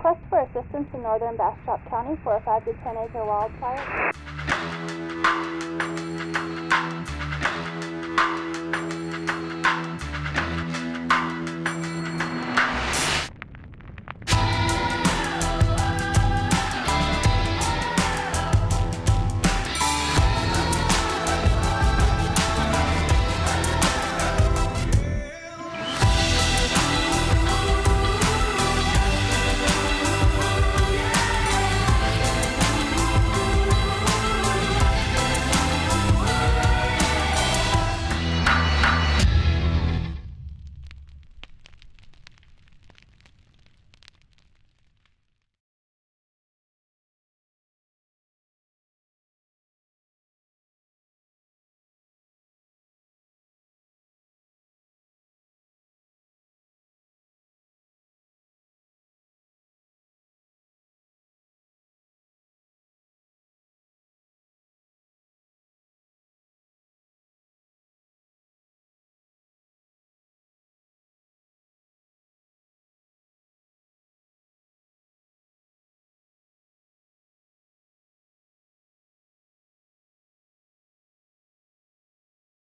Request for assistance in northern Bastrop County for a 5 to 10 acre wildfire.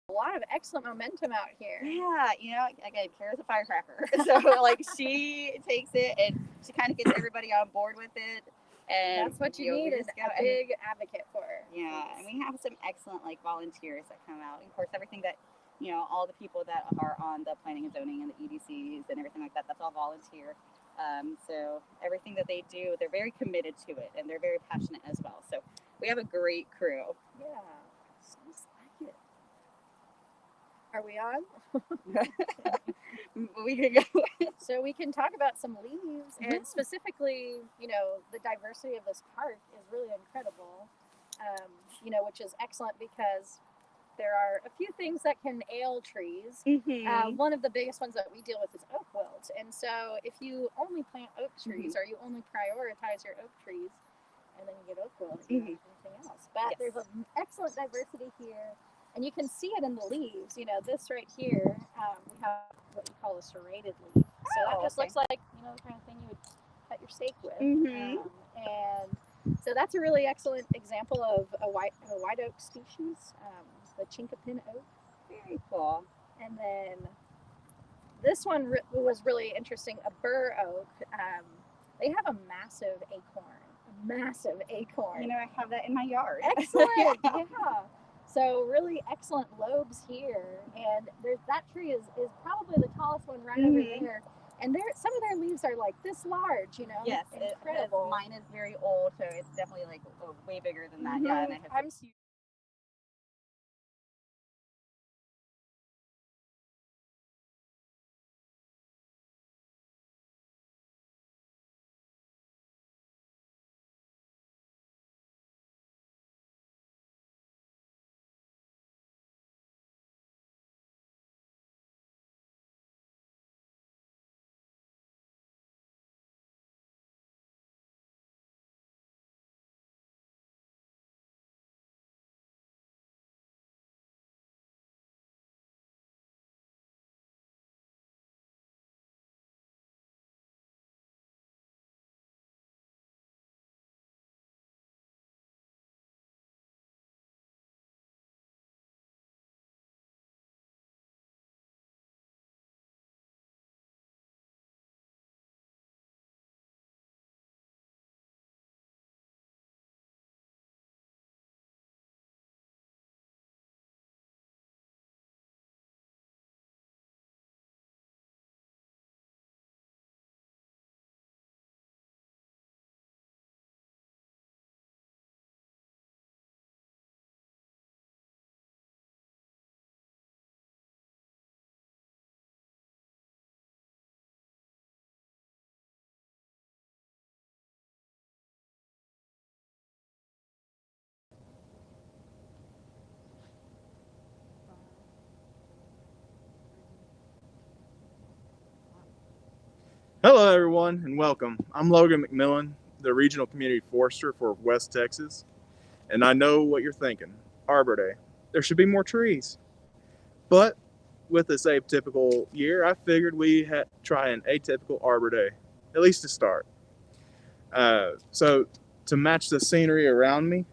A lot of excellent momentum out here. Yeah, you know, again, Kara's a firecracker. So, like, she takes it and she kind of gets everybody on board with it. And that's what you need, is a big advocate for. Yeah, and we have some excellent, like, volunteers that come out. And of course, everything that, you know, all the people that are on the planning and zoning and the EDCs and everything like that, that's all volunteer. So everything that they do, they're very committed to it, and they're very passionate as well. So we have a great crew. Yeah, sounds like it. Are we on? We can go. So we can talk about some leaves, and specifically, you know, the diversity of this park is really incredible. You know, which is excellent because there are a few things that can ail trees. One of the biggest ones that we deal with is oak wilt, and so if you only plant oak trees or you only prioritize your oak trees, and then you get oak wilt, you don't have anything else. But there's an excellent diversity here. And you can see it in the leaves. You know, this right here, we have what we call a serrated leaf. So that just looks like, you know, the kind of thing you would cut your steak with. And so that's a really excellent example of a white oak species, the chinkapin oak. Very cool. And then this one was really interesting, a bur oak. They have a massive acorn. You know, I have that in my yard. Excellent, yeah. So really excellent lobes here, and that tree is probably the tallest one right over there. And some of their leaves are like this large, you know. Yes, incredible. Mine is very old, so it's definitely like way bigger than that. Yeah, and I have Hello, everyone, and welcome. I'm Logan McMillan, the Regional Community Forester for West Texas, and I know what you're thinking. Arbor Day. There should be more trees. But with this atypical year, I figured we had to try an atypical Arbor Day, at least to start. So to match the scenery around me,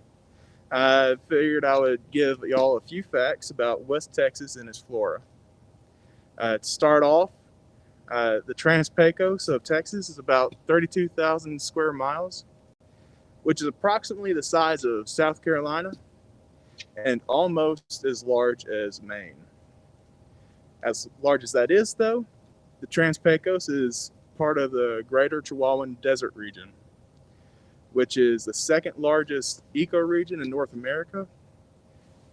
I figured I would give y'all a few facts about West Texas and its flora. To start off, the Trans-Pecos of Texas is about 32,000 square miles, which is approximately the size of South Carolina and almost as large as Maine. As large as that is, though, the Trans-Pecos is part of the Greater Chihuahuan Desert region, which is the second largest ecoregion in North America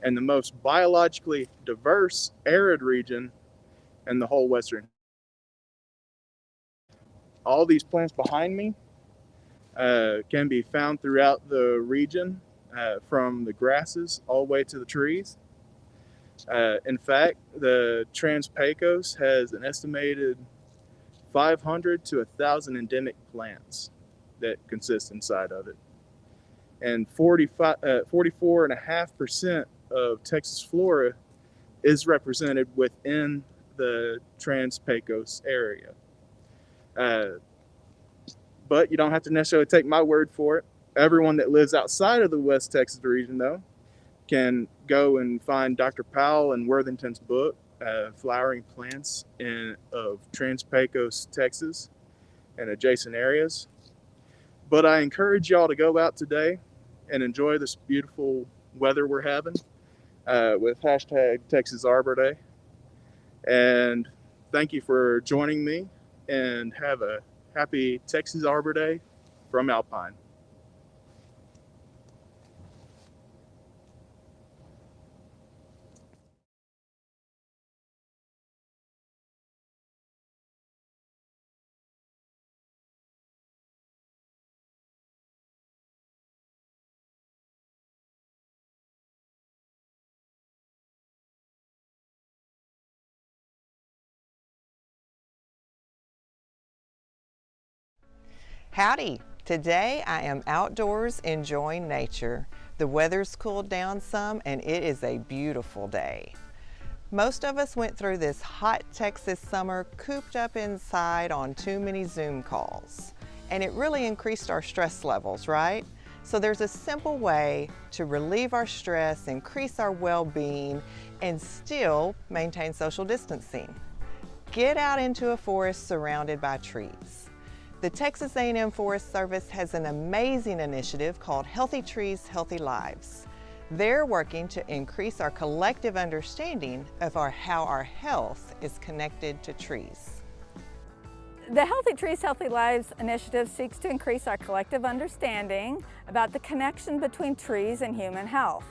and the most biologically diverse arid region in the whole Western. All these plants behind me can be found throughout the region, from the grasses all the way to the trees. In fact, the Trans-Pecos has an estimated 500 to 1,000 endemic plants that consist inside of it. And 44.5% of Texas flora is represented within the Trans-Pecos area. But you don't have to necessarily take my word for it. Everyone that lives outside of the West Texas region, though, can go and find Dr. Powell and Worthington's book, Flowering Plants of Trans-Pecos, Texas, and adjacent areas. But I encourage y'all to go out today and enjoy this beautiful weather we're having with hashtag Texas Arbor Day. And thank you for joining me, and have a happy Texas Arbor Day from Alpine. Howdy! Today I am outdoors enjoying nature. The weather's cooled down some and it is a beautiful day. Most of us went through this hot Texas summer cooped up inside on too many Zoom calls. And it really increased our stress levels, right? So there's a simple way to relieve our stress, increase our well-being, and still maintain social distancing. Get out into a forest surrounded by trees. The Texas A&M Forest Service has an amazing initiative called Healthy Trees, Healthy Lives. They're working to increase our collective understanding of how our health is connected to trees. The Healthy Trees, Healthy Lives initiative seeks to increase our collective understanding about the connection between trees and human health,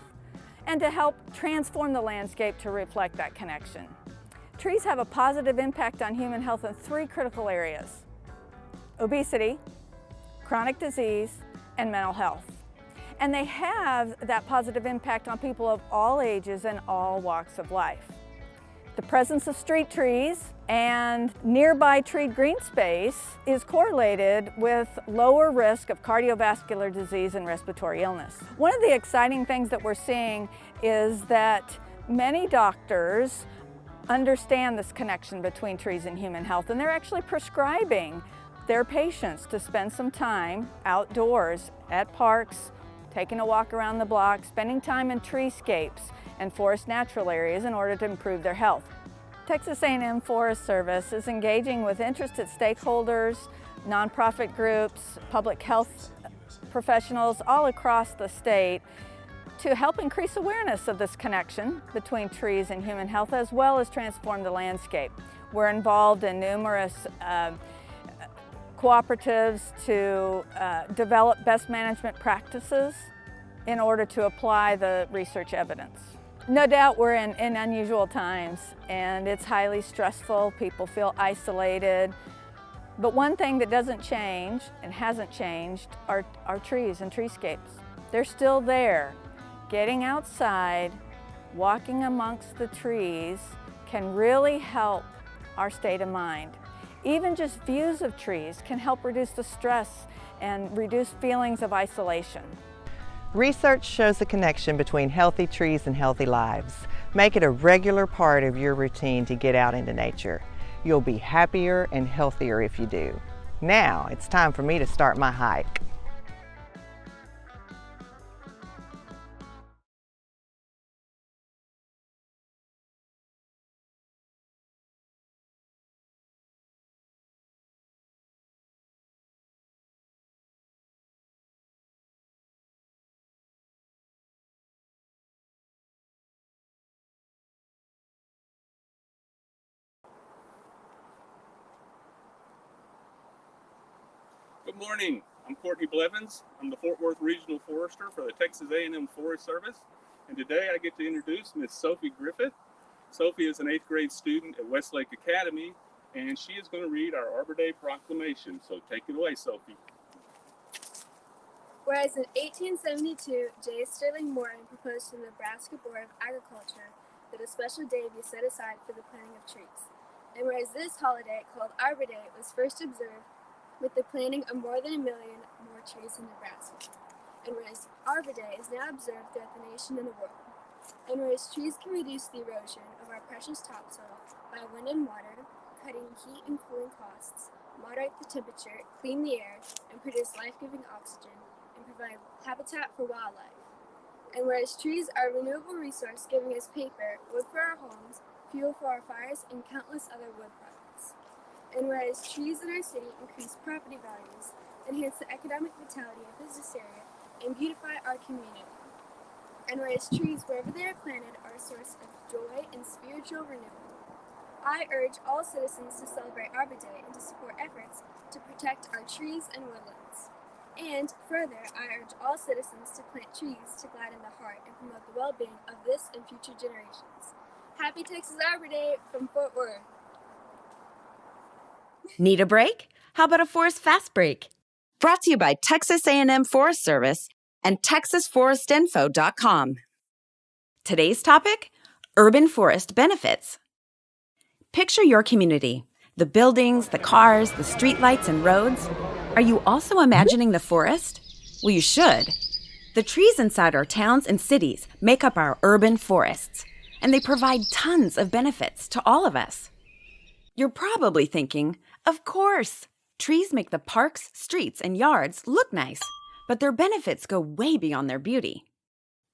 and to help transform the landscape to reflect that connection. Trees have a positive impact on human health in 3 critical areas: obesity, chronic disease, and mental health. And they have that positive impact on people of all ages and all walks of life. The presence of street trees and nearby treed green space is correlated with lower risk of cardiovascular disease and respiratory illness. One of the exciting things that we're seeing is that many doctors understand this connection between trees and human health, and they're actually prescribing their patients to spend some time outdoors at parks, taking a walk around the block, spending time in treescapes and forest natural areas in order to improve their health. Texas A&M Forest Service is engaging with interested stakeholders, nonprofit groups, public health professionals all across the state to help increase awareness of this connection between trees and human health, as well as transform the landscape. We're involved in numerous cooperatives to develop best management practices in order to apply the research evidence. No doubt we're in unusual times, and it's highly stressful. People feel isolated. But one thing that doesn't change and hasn't changed are trees and treescapes. They're still there. Getting outside, walking amongst the trees can really help our state of mind. Even just views of trees can help reduce the stress and reduce feelings of isolation. Research shows a connection between healthy trees and healthy lives. Make it a regular part of your routine to get out into nature. You'll be happier and healthier if you do. Now it's time for me to start my hike. Good morning. I'm Courtney Blevins. I'm the Fort Worth Regional Forester for the Texas A&M Forest Service. And today I get to introduce Miss Sophie Griffith. Sophie is an 8th grade student at Westlake Academy, and she is going to read our Arbor Day proclamation. So take it away, Sophie. Whereas in 1872, J. Sterling Morton proposed to the Nebraska Board of Agriculture that a special day be set aside for the planting of trees. And whereas this holiday, called Arbor Day, was first observed with the planting of more than 1 million more trees in Nebraska. And whereas Arbor Day is now observed throughout the nation and the world. And whereas trees can reduce the erosion of our precious topsoil by wind and water, cutting heat and cooling costs, moderate the temperature, clean the air, and produce life-giving oxygen, and provide habitat for wildlife. And whereas trees are a renewable resource giving us paper, wood for our homes, fuel for our fires, and countless other wood products. And whereas trees in our city increase property values, enhance the economic vitality of business area, and beautify our community. And whereas trees, wherever they are planted, are a source of joy and spiritual renewal. I urge all citizens to celebrate Arbor Day and to support efforts to protect our trees and woodlands. And further, I urge all citizens to plant trees to gladden the heart and promote the well-being of this and future generations. Happy Texas Arbor Day from Fort Worth. Need a break? How about a Forest Fast Break? Brought to you by Texas A&M Forest Service and TexasForestInfo.com. Today's topic: urban forest benefits. Picture your community, the buildings, the cars, the streetlights and roads. Are you also imagining the forest? Well, you should. The trees inside our towns and cities make up our urban forests, and they provide tons of benefits to all of us. You're probably thinking, of course, trees make the parks, streets, and yards look nice, but their benefits go way beyond their beauty.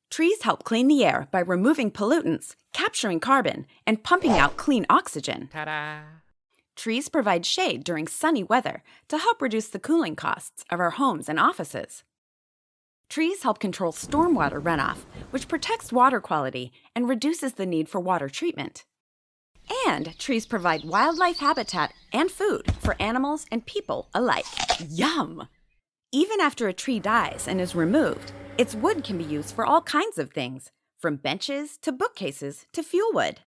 Trees help clean the air by removing pollutants, capturing carbon, and pumping out clean oxygen. Ta-da! Trees provide shade during sunny weather to help reduce the cooling costs of our homes and offices. Trees help control stormwater runoff, which protects water quality and reduces the need for water treatment. And trees provide wildlife habitat and food for animals and people alike. Yum! Even after a tree dies and is removed, its wood can be used for all kinds of things, from benches to bookcases to fuel wood.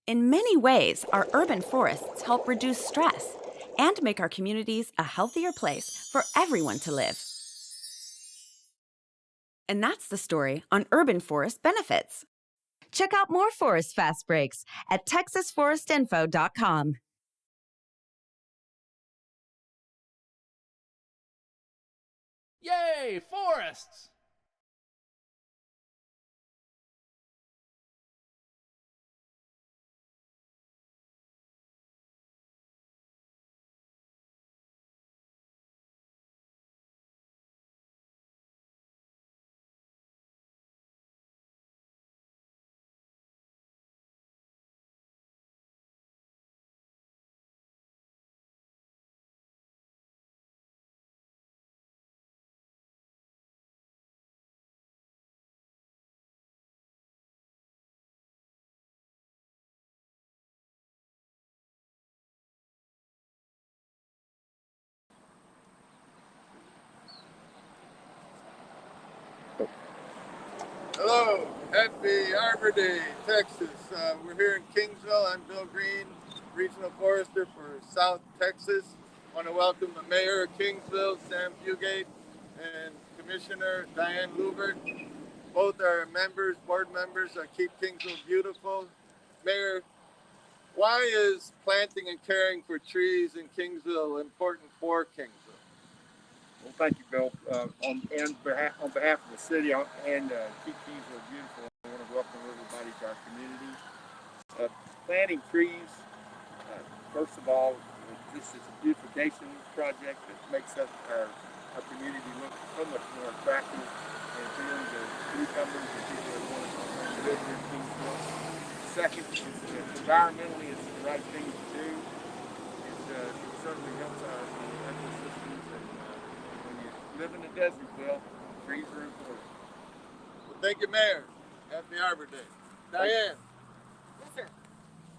In many ways, our urban forests help reduce stress and make our communities a healthier place for everyone to live. And that's the story on urban forest benefits. Check out more Forest Fast Breaks at TexasForestInfo.com. Yay, forests! Hello, happy Arbor Day, Texas. We're here in Kingsville. I'm Bill Green, Regional Forester for South Texas. I want to welcome the Mayor of Kingsville, Sam Fugate, and Commissioner Diane Lubert. Both are members, board members that keep Kingsville beautiful. Mayor, why is planting and caring for trees in Kingsville important for Kingsville? Well, thank you, Bill. On behalf of the city and keep Kingsville beautiful, I want to welcome everybody to our community. Planting trees, first of all, this is a beautification project that makes our community look so much more attractive in terms of newcomers and people that want to live here in Kingsville. Second, environmentally, it's the right thing to do. It certainly helps our ecosystems, and when you live in the desert, Bill, trees are important. Well, thank you, Mayor. Happy Arbor Day. Diane. Yes, sir.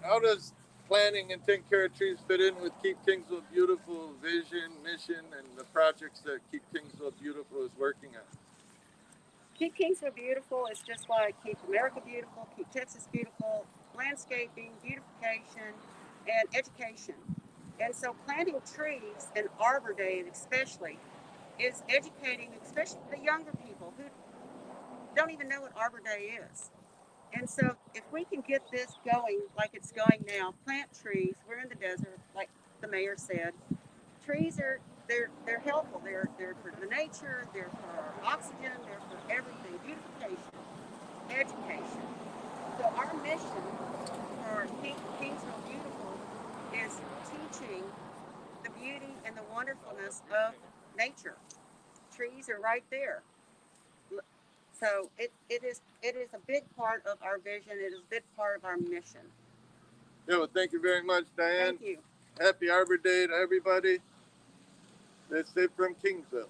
How does planting and taking care of trees fit in with Keep Kingsville Beautiful vision, mission, and the projects that Keep Kingsville Beautiful is working on? Keep Kingsville Beautiful is just like Keep America Beautiful, Keep Texas Beautiful, landscaping, beautification, and education. And so planting trees and Arbor Day especially is educating, especially the younger people who don't even know what Arbor Day is. And so if we can get this going like it's going now, plant trees, we're in the desert, like the mayor said. Trees are, they're helpful. They're for the nature, they're for oxygen, they're for everything, beautification, education. So our mission for Keep Kingsville Beautiful is teaching the beauty and the wonderfulness of nature. Trees are right there. So it is a big part of our vision. It is a big part of our mission. Yeah, well, thank you very much, Diane. Thank you. Happy Arbor Day to everybody. That's it from Kingsville.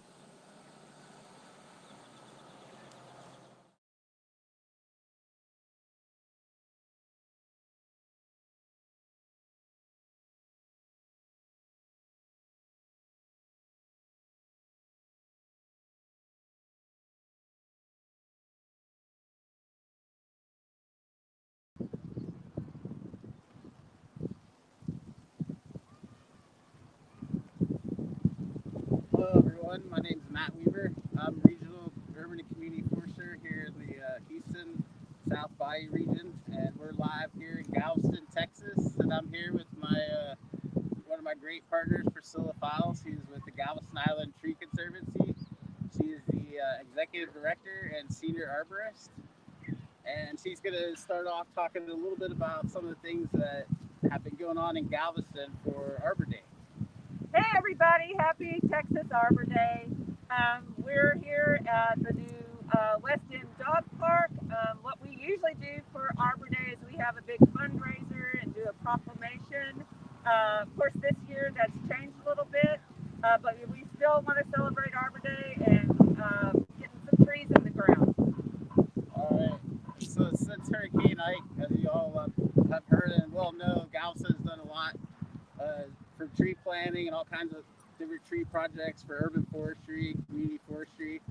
Hello everyone, my name is Matt Weaver. I'm Regional Urban and Community Forester here in the Houston South Bayou region, and we're live here in Galveston, Texas, and I'm here with my one of my great partners, Priscilla Files, who's with the Galveston Island Tree Conservancy. She is the Executive Director and Senior Arborist, and she's going to start off talking a little bit about some of the things that have been going on in Galveston for Arbor Day. Hey everybody, happy Texas Arbor Day. We're here at the new West End Dog Park. What we usually do for Arbor Day is we have a big fundraiser and do a proclamation. Of course this year that's changed a little bit, but we still want to celebrate Arbor Day and getting some trees in the ground. Alright, so since Hurricane Ike, as you all have heard and well know, Galveston's done a lot for tree planting and all kinds of different tree projects for urban forestry, community forestry.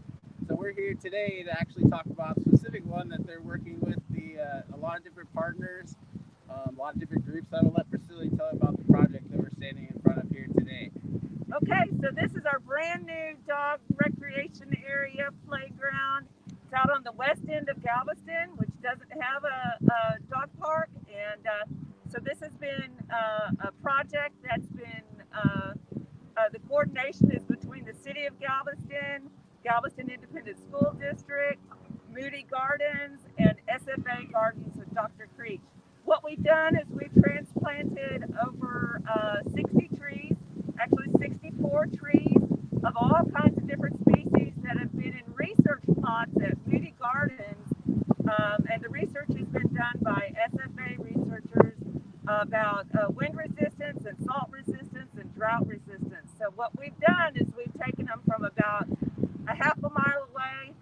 So we're here today to actually talk about a specific one that they're working with a lot of different partners, a lot of different groups. I will let Priscilla tell you about the project that we're standing in front of here today. Okay, so this is our brand new dog recreation area playground. It's out on the west end of Galveston, which doesn't have a dog park, and so this has been a project that's been, the coordination is between the City of Galveston, Galveston Independent School District, Moody Gardens, and SFA Gardens with Dr. Creech. What we've done is we've transplanted over 60 trees, actually 64 trees of all kinds of different species that have been in research plots at Moody Gardens, and the research has been done by SFA researchers about wind resistance and salt resistance and drought resistance. So what we've done is we've taken them from about a half a mile away,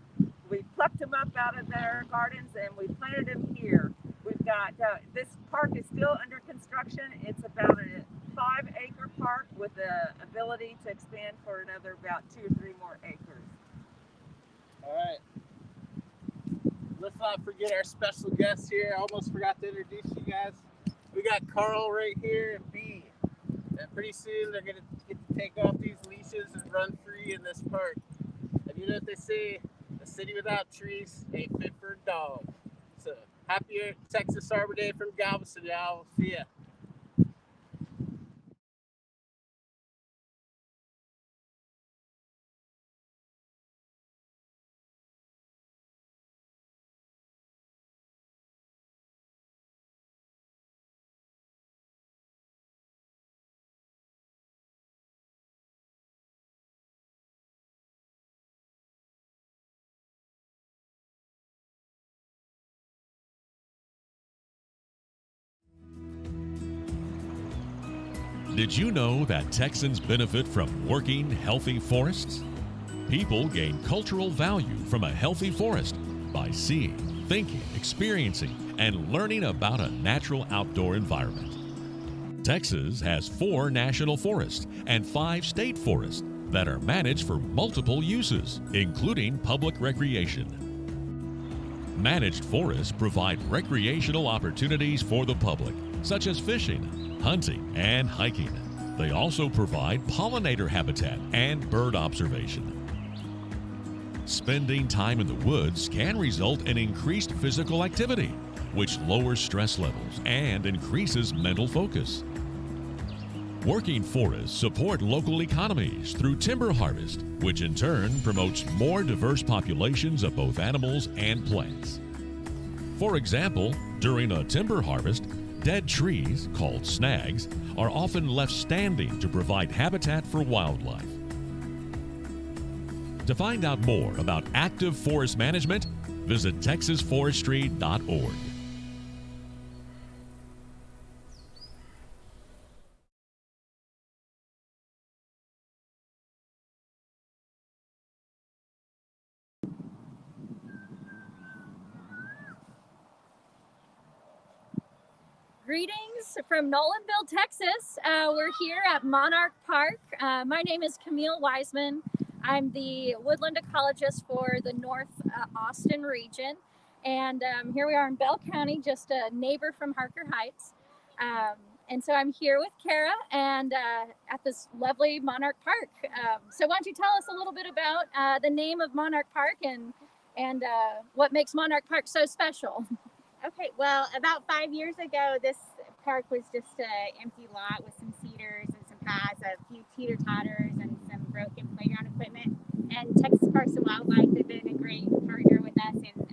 we plucked them up out of their gardens, and we planted them here. We've got, this park is still under construction. It's about a 5-acre park with the ability to expand for another about 2 or 3 more acres. All right. Let's not forget our special guest here. I almost forgot to introduce you guys. We got Carl right here and B. And pretty soon they're going to get to take off these leashes and run free in this park. And you know what they say, a city without trees ain't fit for a dog. So happy Texas Arbor Day from Galveston, y'all. See ya. Did you know that Texans benefit from working healthy forests? People gain cultural value from a healthy forest by seeing, thinking, experiencing, and learning about a natural outdoor environment. Texas has 4 national forests and 5 state forests that are managed for multiple uses, including public recreation. Managed forests provide recreational opportunities for the public, such as fishing, hunting, and hiking. They also provide pollinator habitat and bird observation. Spending time in the woods can result in increased physical activity, which lowers stress levels and increases mental focus. Working forests support local economies through timber harvest, which in turn promotes more diverse populations of both animals and plants. For example, during a timber harvest, dead trees, called snags, are often left standing to provide habitat for wildlife. To find out more about active forest management, visit texasforestry.org. Greetings from Nolanville, Texas. We're here at Monarch Park. My name is Camille Wiseman. I'm the woodland ecologist for the North Austin region. And here we are in Bell County, just a neighbor from Harker Heights. And so I'm here with Kara and at this lovely Monarch Park. So why don't you tell us a little bit about the name of Monarch Park and what makes Monarch Park so special? Okay, well, about 5 years ago, this park was just an empty lot with some cedars and some paths, a few teeter-totters, and some broken playground equipment. And Texas Parks and Wildlife have been a great partner with us in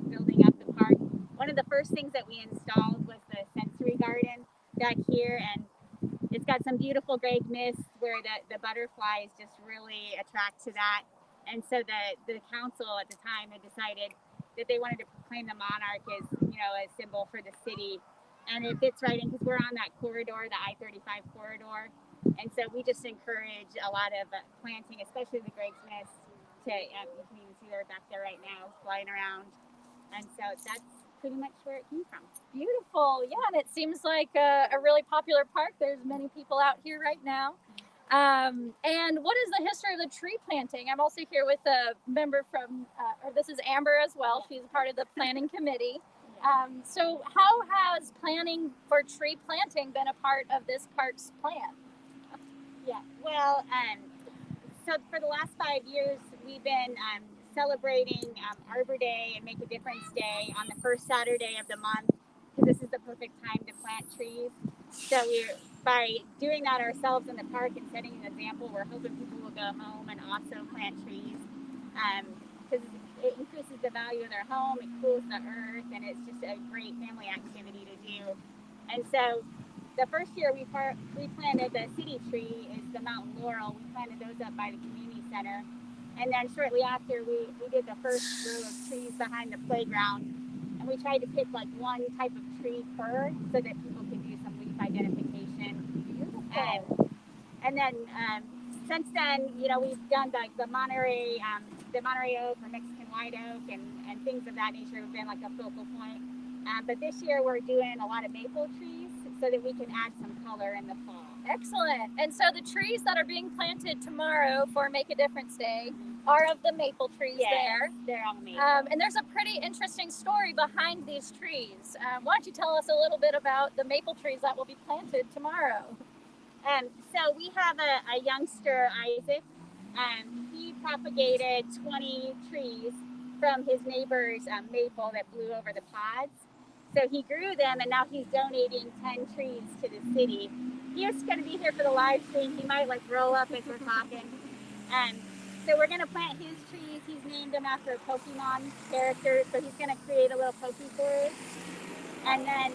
building up the park. One of the first things that we installed was the sensory garden back here, and it's got some beautiful gray mist where the butterflies just really attract to that. And so the council at the time had decided that they wanted to proclaim the monarch as, a symbol for the city. And it fits right in because we're on that corridor, the I-35 corridor. And so we just encourage a lot of planting, especially the Greg's Nest. You can even see they're back there right now, flying around. And so that's pretty much where it came from. Beautiful. Yeah, and it seems like a really popular park. There's many people out here right now. And what is the history of the tree planting? I'm also here with a member from, this is Amber as well. She's a part of the planning committee. So how has planning for tree planting been a part of this park's plan? Yeah, well, so for the last 5 years, we've been celebrating Arbor Day and Make a Difference Day on the first Saturday of the month, because this is the perfect time to plant trees. So by doing that ourselves in the park and setting an example, we're hoping people will go home and also plant trees, because it increases the value of their home, it cools the earth, and it's just a great family activity to do. And so the first year we planted the city tree is the mountain laurel. We planted those up by the community center. And then shortly after, we did the first row of trees behind the playground. And we tried to pick like one type of tree per, so that people could do some leaf identification. And then since then, we've done the Monterey oak or Mexican white oak and things of that nature have been like a focal point. But this year we're doing a lot of maple trees so that we can add some color in the fall. Excellent. And so the trees that are being planted tomorrow for Make a Difference Day are of the maple trees there. They're all maple. And there's a pretty interesting story behind these trees. Why don't you tell us a little bit about the maple trees that will be planted tomorrow? So we have a youngster, Isaac. He propagated 20 trees from his neighbor's maple that blew over the pods. So he grew them, and now he's donating 10 trees to the city. He was going to be here for the live stream. He might roll up as we're talking. So we're going to plant his trees. He's named them after a Pokemon character, so he's going to create a little Pokeforest. And then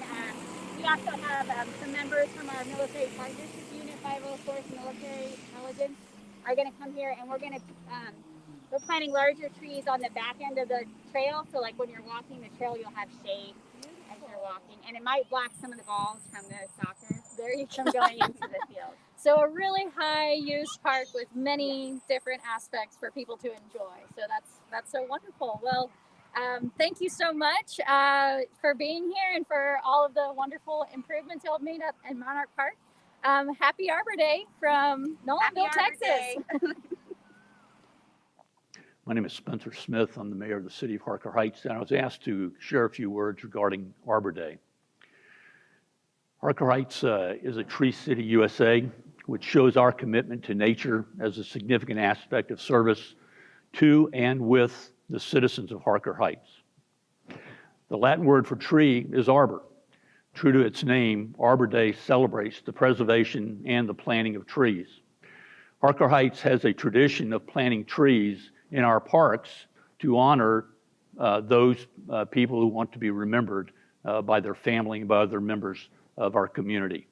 we also have some members from our military partnership unit, 504th Military Intelligence, are going to come here, and we're planting larger trees on the back end of the trail. So when you're walking the trail, you'll have shade as you're walking, and it might block some of the balls from the soccer from going into the field. So a really high use park with many different aspects for people to enjoy. So that's so wonderful. Well, thank you so much for being here and for all of the wonderful improvements y'all have made up in Monarch Park. Happy Arbor Day from Nolanville, Texas. My name is Spencer Smith. I'm the mayor of the City of Harker Heights, and I was asked to share a few words regarding Arbor Day. Harker Heights is a Tree City, USA, which shows our commitment to nature as a significant aspect of service to and with the citizens of Harker Heights. The Latin word for tree is arbor. True to its name, Arbor Day celebrates the preservation and the planting of trees. Harker Heights has a tradition of planting trees in our parks to honor those people who want to be remembered by their family and by other members of our community.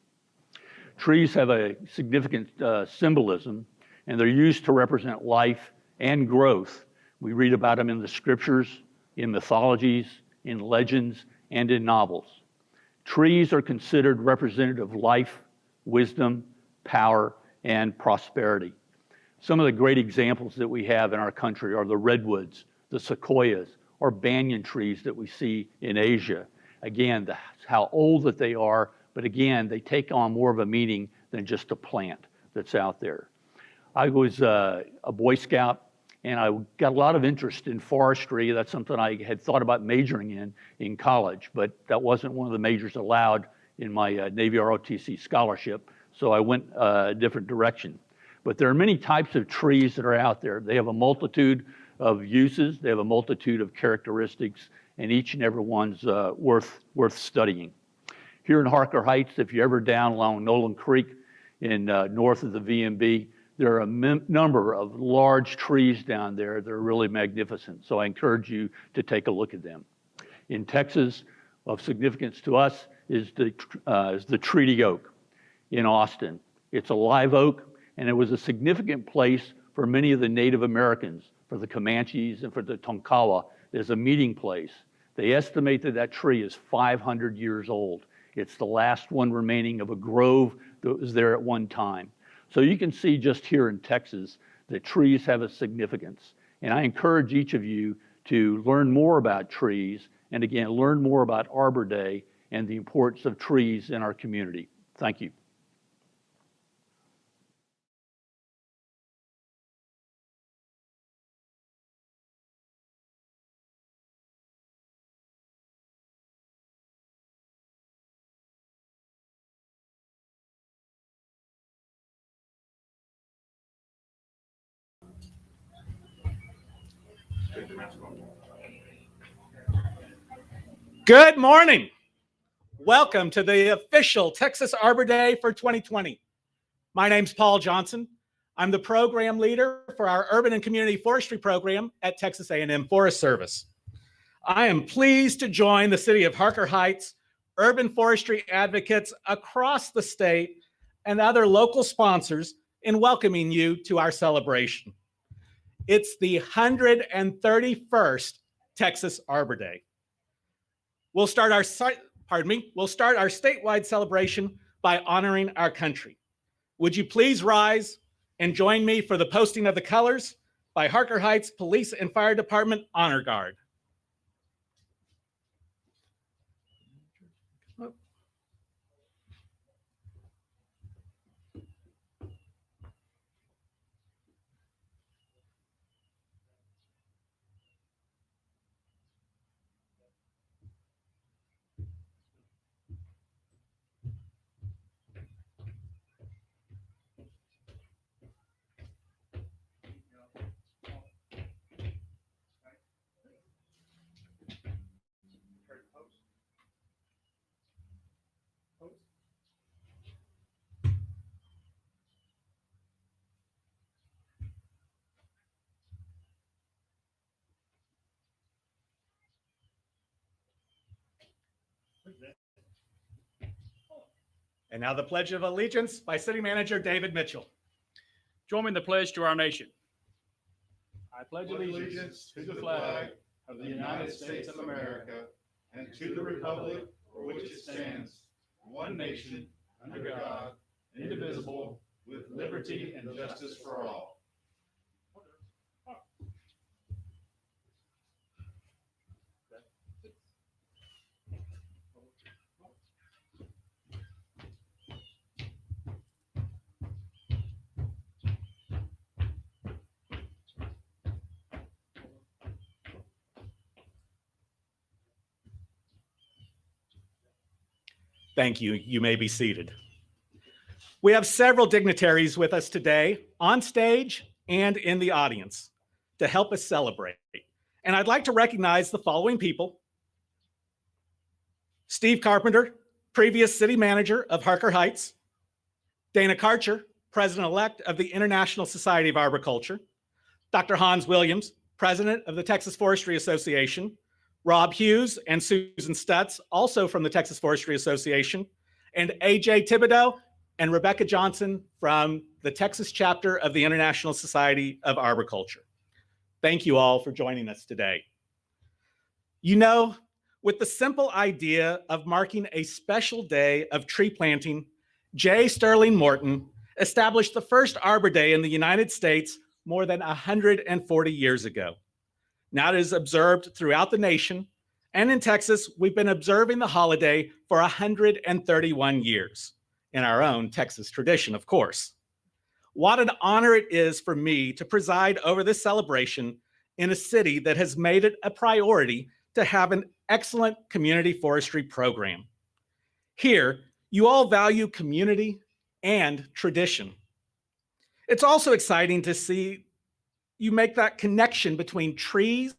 Trees have a significant symbolism, and they're used to represent life and growth. We read about them in the scriptures, in mythologies, in legends, and in novels. Trees are considered representative of life, wisdom, power, and prosperity. Some of the great examples that we have in our country are the redwoods, the sequoias, or banyan trees that we see in Asia. Again, how old that they are, but again, they take on more of a meaning than just a plant that's out there. I was a Boy Scout, and I got a lot of interest in forestry. That's something I had thought about majoring in college, but that wasn't one of the majors allowed in my Navy ROTC scholarship, so I went a different direction. But there are many types of trees that are out there. They have a multitude of uses, they have a multitude of characteristics, and each and every one's worth studying. Here in Harker Heights, if you're ever down along Nolan Creek in north of the VMB, there are a number of large trees down there that are really magnificent. So I encourage you to take a look at them. In Texas, of significance to us is the treaty oak in Austin. It's a live oak, and it was a significant place for many of the Native Americans, for the Comanches and for the Tonkawa, as a meeting place. They estimate that that tree is 500 years old. It's the last one remaining of a grove that was there at one time. So you can see just here in Texas that trees have a significance. And I encourage each of you to learn more about trees, and again, learn more about Arbor Day and the importance of trees in our community. Thank you. Good morning. Welcome to the official Texas Arbor Day for 2020. My name's Paul Johnson. I'm the program leader for our Urban and Community Forestry program at Texas A&M Forest Service. I am pleased to join the City of Harker Heights, urban forestry advocates across the state, and other local sponsors in welcoming you to our celebration. It's the 131st Texas Arbor Day. We'll start our statewide celebration by honoring our country. Would you please rise and join me for the posting of the colors by Harker Heights Police and Fire Department Honor Guard. And now the Pledge of Allegiance by City Manager David Mitchell. Join me in the pledge to our nation. I pledge allegiance to the flag of the United States of America and to the republic for which it stands, one nation, under God, indivisible, with liberty and justice for all. Thank you. You may be seated. We have several dignitaries with us today on stage and in the audience to help us celebrate. And I'd like to recognize the following people. Steve Carpenter, previous city manager of Harker Heights. Dana Karcher, president-elect of the International Society of Arboriculture. Dr. Hans Williams, president of the Texas Forestry Association. Rob Hughes and Susan Stutz, also from the Texas Forestry Association. And AJ Thibodeau and Rebecca Johnson from the Texas chapter of the International Society of Arboriculture. Thank you all for joining us today. You know, with the simple idea of marking a special day of tree planting, J. Sterling Morton established the first Arbor Day in the United States more than 140 years ago. Now it is observed throughout the nation, and in Texas, we've been observing the holiday for 131 years, in our own Texas tradition, of course. What an honor it is for me to preside over this celebration in a city that has made it a priority to have an excellent community forestry program. Here, you all value community and tradition. It's also exciting to see you make that connection between trees,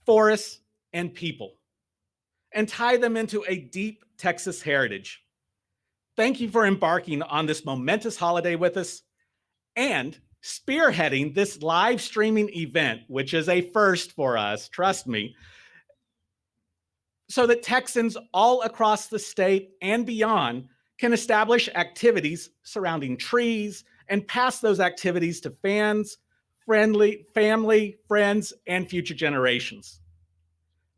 forests, and people, and tie them into a deep Texas heritage. Thank you for embarking on this momentous holiday with us and spearheading this live streaming event, which is a first for us, trust me, so that Texans all across the state and beyond can establish activities surrounding trees and pass those activities to fans, family, friends, and future generations.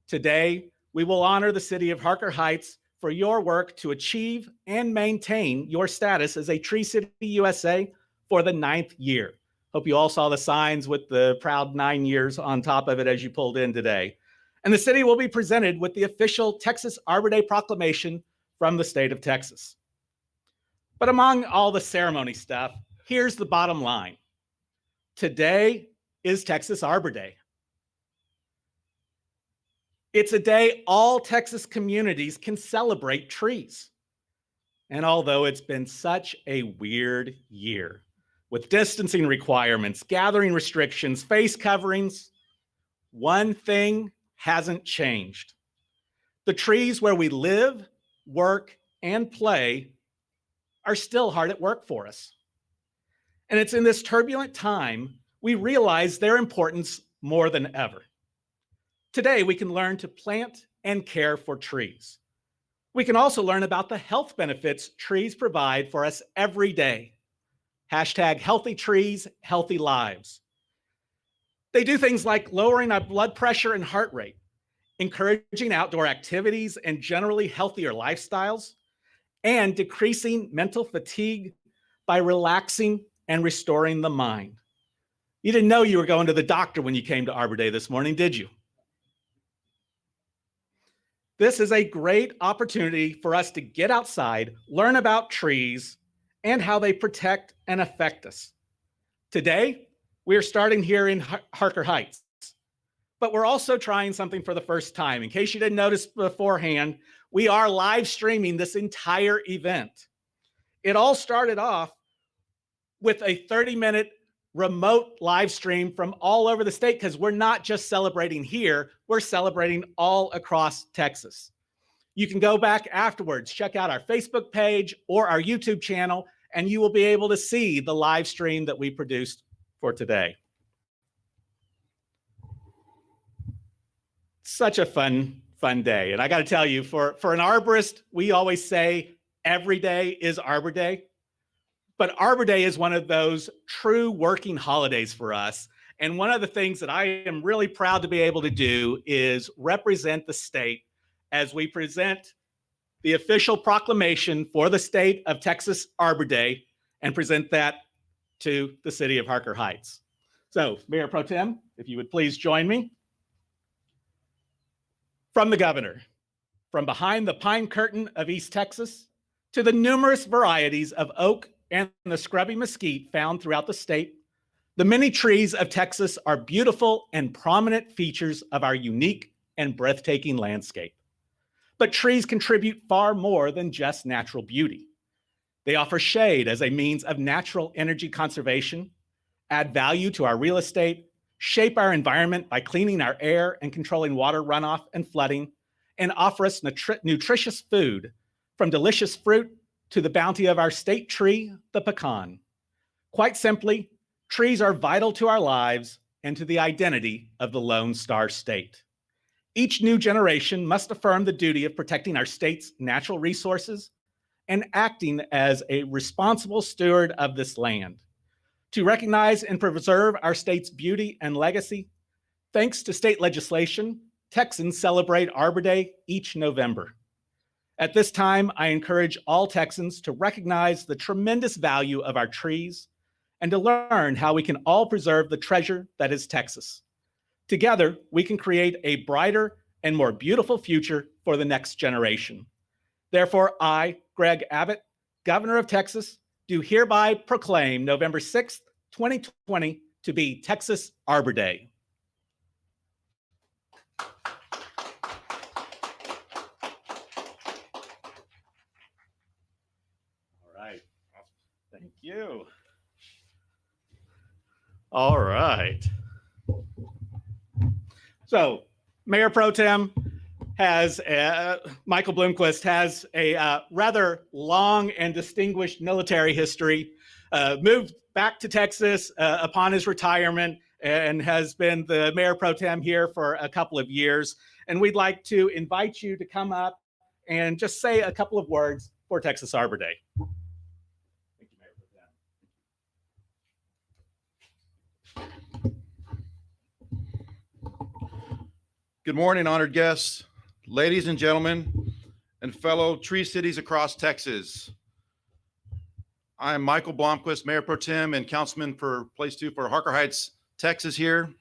Today, we will honor the City of Harker Heights for your work to achieve and maintain your status as a Tree City USA for the 9th year. Hope you all saw the signs with the proud 9 years on top of it as you pulled in today. And the city will be presented with the official Texas Arbor Day proclamation from the state of Texas. But among all the ceremony stuff, here's the bottom line. Today is Texas Arbor Day. It's a day all Texas communities can celebrate trees. And although it's been such a weird year, with distancing requirements, gathering restrictions, face coverings, one thing hasn't changed. The trees where we live, work, and play are still hard at work for us. And it's in this turbulent time we realize their importance more than ever. Today, we can learn to plant and care for trees. We can also learn about the health benefits trees provide for us every day. Hashtag healthy trees, healthy lives. They do things like lowering our blood pressure and heart rate, encouraging outdoor activities and generally healthier lifestyles, and decreasing mental fatigue by relaxing and restoring the mind. You didn't know you were going to the doctor when you came to Arbor Day this morning, did you? This is a great opportunity for us to get outside, learn about trees, and how they protect and affect us. Today, we are starting here in Harker Heights, but we're also trying something for the first time. In case you didn't notice beforehand, we are live streaming this entire event. It all started off with a 30-minute remote live stream from all over the state because we're not just celebrating here, we're celebrating all across Texas. You can go back afterwards, check out our Facebook page or our YouTube channel, and you will be able to see the live stream that we produced for today. Such a fun day. And I got to tell you, for an arborist, we always say every day is Arbor Day. But Arbor Day is one of those true working holidays for us. And one of the things that I am really proud to be able to do is represent the state as we present the official proclamation for the state of Texas Arbor Day and present that to the city of Harker Heights. So, Mayor Pro Tem, if you would please join me. From the governor, from behind the pine curtain of East Texas to the numerous varieties of oak and the scrubby mesquite found throughout the state, the many trees of Texas are beautiful and prominent features of our unique and breathtaking landscape. But trees contribute far more than just natural beauty. They offer shade as a means of natural energy conservation, add value to our real estate, shape our environment by cleaning our air and controlling water runoff and flooding, and offer us nutritious food, from delicious fruit to the bounty of our state tree, the pecan. Quite simply, trees are vital to our lives and to the identity of the Lone Star State. Each new generation must affirm the duty of protecting our state's natural resources and acting as a responsible steward of this land. To recognize and preserve our state's beauty and legacy, thanks to state legislation, Texans celebrate Arbor Day each November. At this time, I encourage all Texans to recognize the tremendous value of our trees and to learn how we can all preserve the treasure that is Texas. Together, we can create a brighter and more beautiful future for the next generation. Therefore, I, Greg Abbott, Governor of Texas, do hereby proclaim November 6th, 2020 to be Texas Arbor Day. All right, thank you. All right. So, Mayor Pro Tem Michael Bloomquist has a rather long and distinguished military history, moved back to Texas upon his retirement and has been the Mayor Pro Tem here for a couple of years. And we'd like to invite you to come up and just say a couple of words for Texas Arbor Day. Thank you, Mayor Pro Tem. Good morning, honored guests, ladies and gentlemen, and fellow Tree Cities across Texas. I am Michael Blomquist, Mayor Pro Tem and Councilman for Place 2 for Harker Heights, Texas here.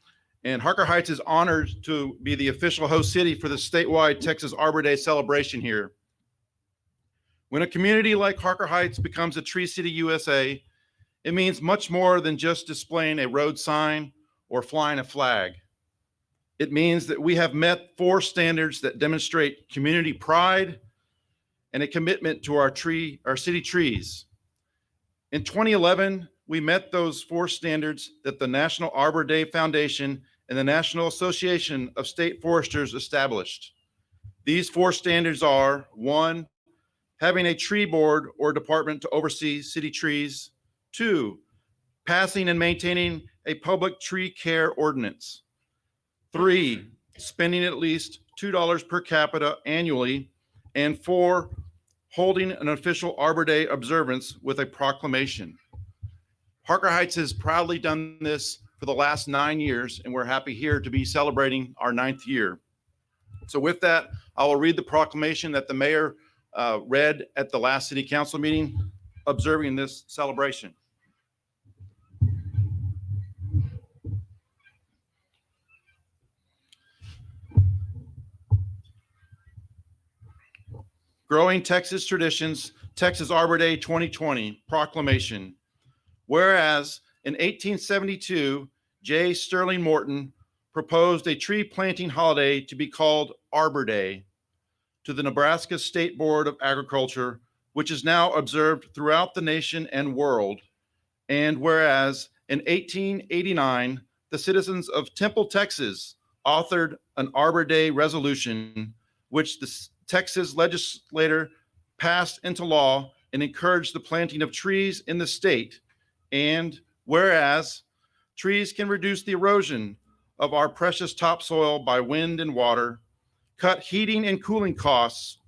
And Harker Heights is honored to be the official host city for the statewide Texas Arbor Day celebration here. When a community like Harker Heights becomes a Tree City USA, it means much more than just displaying a road sign or flying a flag. It means that we have met 4 standards that demonstrate community pride and a commitment to our city trees. In 2011, we met those 4 standards that the National Arbor Day Foundation and the National Association of State Foresters established. These 4 standards are: 1, having a tree board or department to oversee city trees; 2, passing and maintaining a public tree care ordinance; 3, spending at least $2 per capita annually; and 4, holding an official Arbor Day observance with a proclamation. Harker Heights has proudly done this for the last 9 years, and we're happy here to be celebrating our 9th year. So with that, I will read the proclamation that the mayor read at the last city council meeting observing this celebration. Growing Texas Traditions, Texas Arbor Day 2020 proclamation. Whereas in 1872, J. Sterling Morton proposed a tree planting holiday to be called Arbor Day to the Nebraska State Board of Agriculture, which is now observed throughout the nation and world. And whereas in 1889, the citizens of Temple, Texas authored an Arbor Day resolution, which the Texas legislature passed into law and encouraged the planting of trees in the state. And whereas trees can reduce the erosion of our precious topsoil by wind and water, cut heating and cooling costs,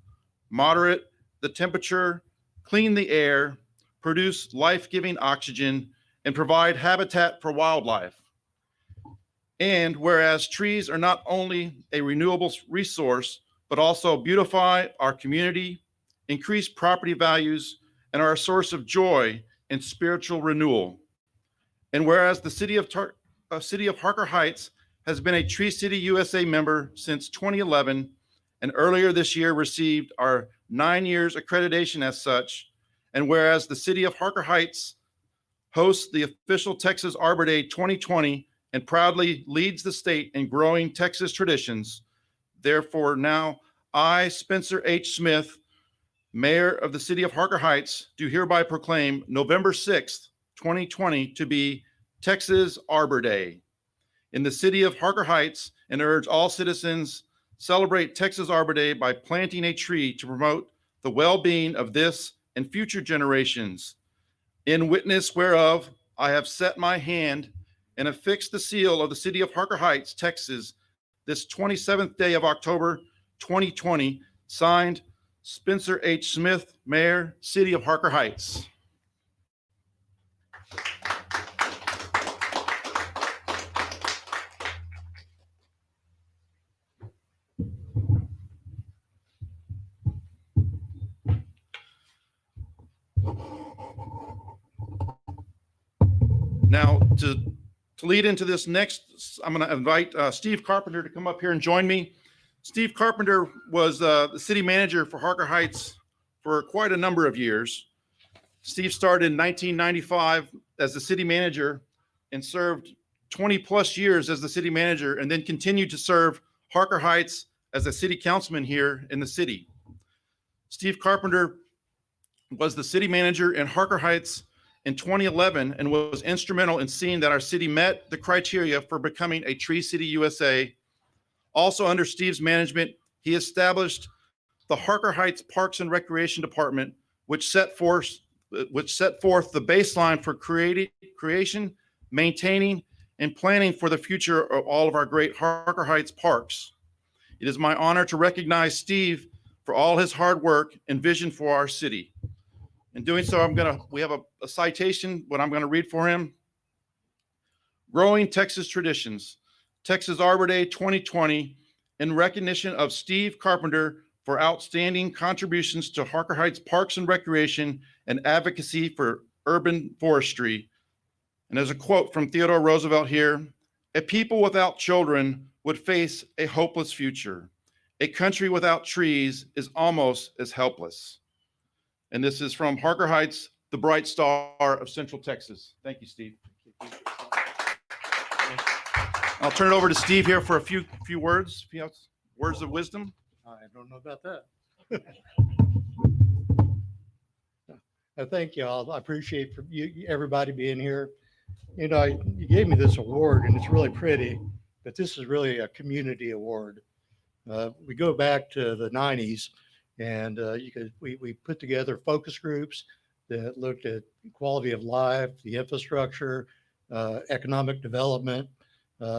moderate the temperature, clean the air, produce life-giving oxygen, and provide habitat for wildlife. And whereas trees are not only a renewable resource, but also beautify our community, increase property values, and are a source of joy and spiritual renewal. And whereas the City of Harker Heights has been a Tree City USA member since 2011, and earlier this year received our 9 years accreditation as such, and whereas the City of Harker Heights hosts the official Texas Arbor Day 2020 and proudly leads the state in growing Texas traditions, therefore now I, Spencer H. Smith, Mayor of the City of Harker Heights, do hereby proclaim November 6th, 2020 to be Texas Arbor Day in the City of Harker Heights, and urge all citizens celebrate Texas Arbor Day by planting a tree to promote the well-being of this and future generations. In witness whereof, I have set my hand and affixed the seal of the City of Harker Heights, Texas, this 27th day of October, 2020, signed Spencer H. Smith, Mayor, City of Harker Heights. Now, to lead into this next, I'm going to invite Steve Carpenter to come up here and join me. Steve Carpenter was the city manager for Harker Heights for quite a number of years. Steve started in 1995 as the city manager and served 20 plus years as the city manager, and then continued to serve Harker Heights as a city councilman here in the city. Steve Carpenter was the city manager in Harker Heights in 2011 and was instrumental in seeing that our city met the criteria for becoming a Tree City USA. Also under Steve's management, he established the Harker Heights Parks and Recreation Department, which set forth the baseline for creation, maintaining, and planning for the future of all of our great Harker Heights parks. It is my honor to recognize Steve for all his hard work and vision for our city. In doing so, we have a citation, what I'm going to read for him. Growing Texas Traditions, Texas Arbor Day 2020, in recognition of Steve Carpenter for outstanding contributions to Harker Heights Parks and Recreation and advocacy for urban forestry. And there's a quote from Theodore Roosevelt here: "A people without children would face a hopeless future. A country without trees is almost as helpless." And this is from Harker Heights, the bright star of Central Texas. Thank you, Steve. I'll turn it over to Steve here for a few words, words of wisdom. I don't know about that. I thank y'all. I appreciate everybody being here. You know, you gave me this award, and it's really pretty, but this is really a community award. We go back to the 90s, and we put together focus groups that looked at quality of life, the infrastructure, economic development,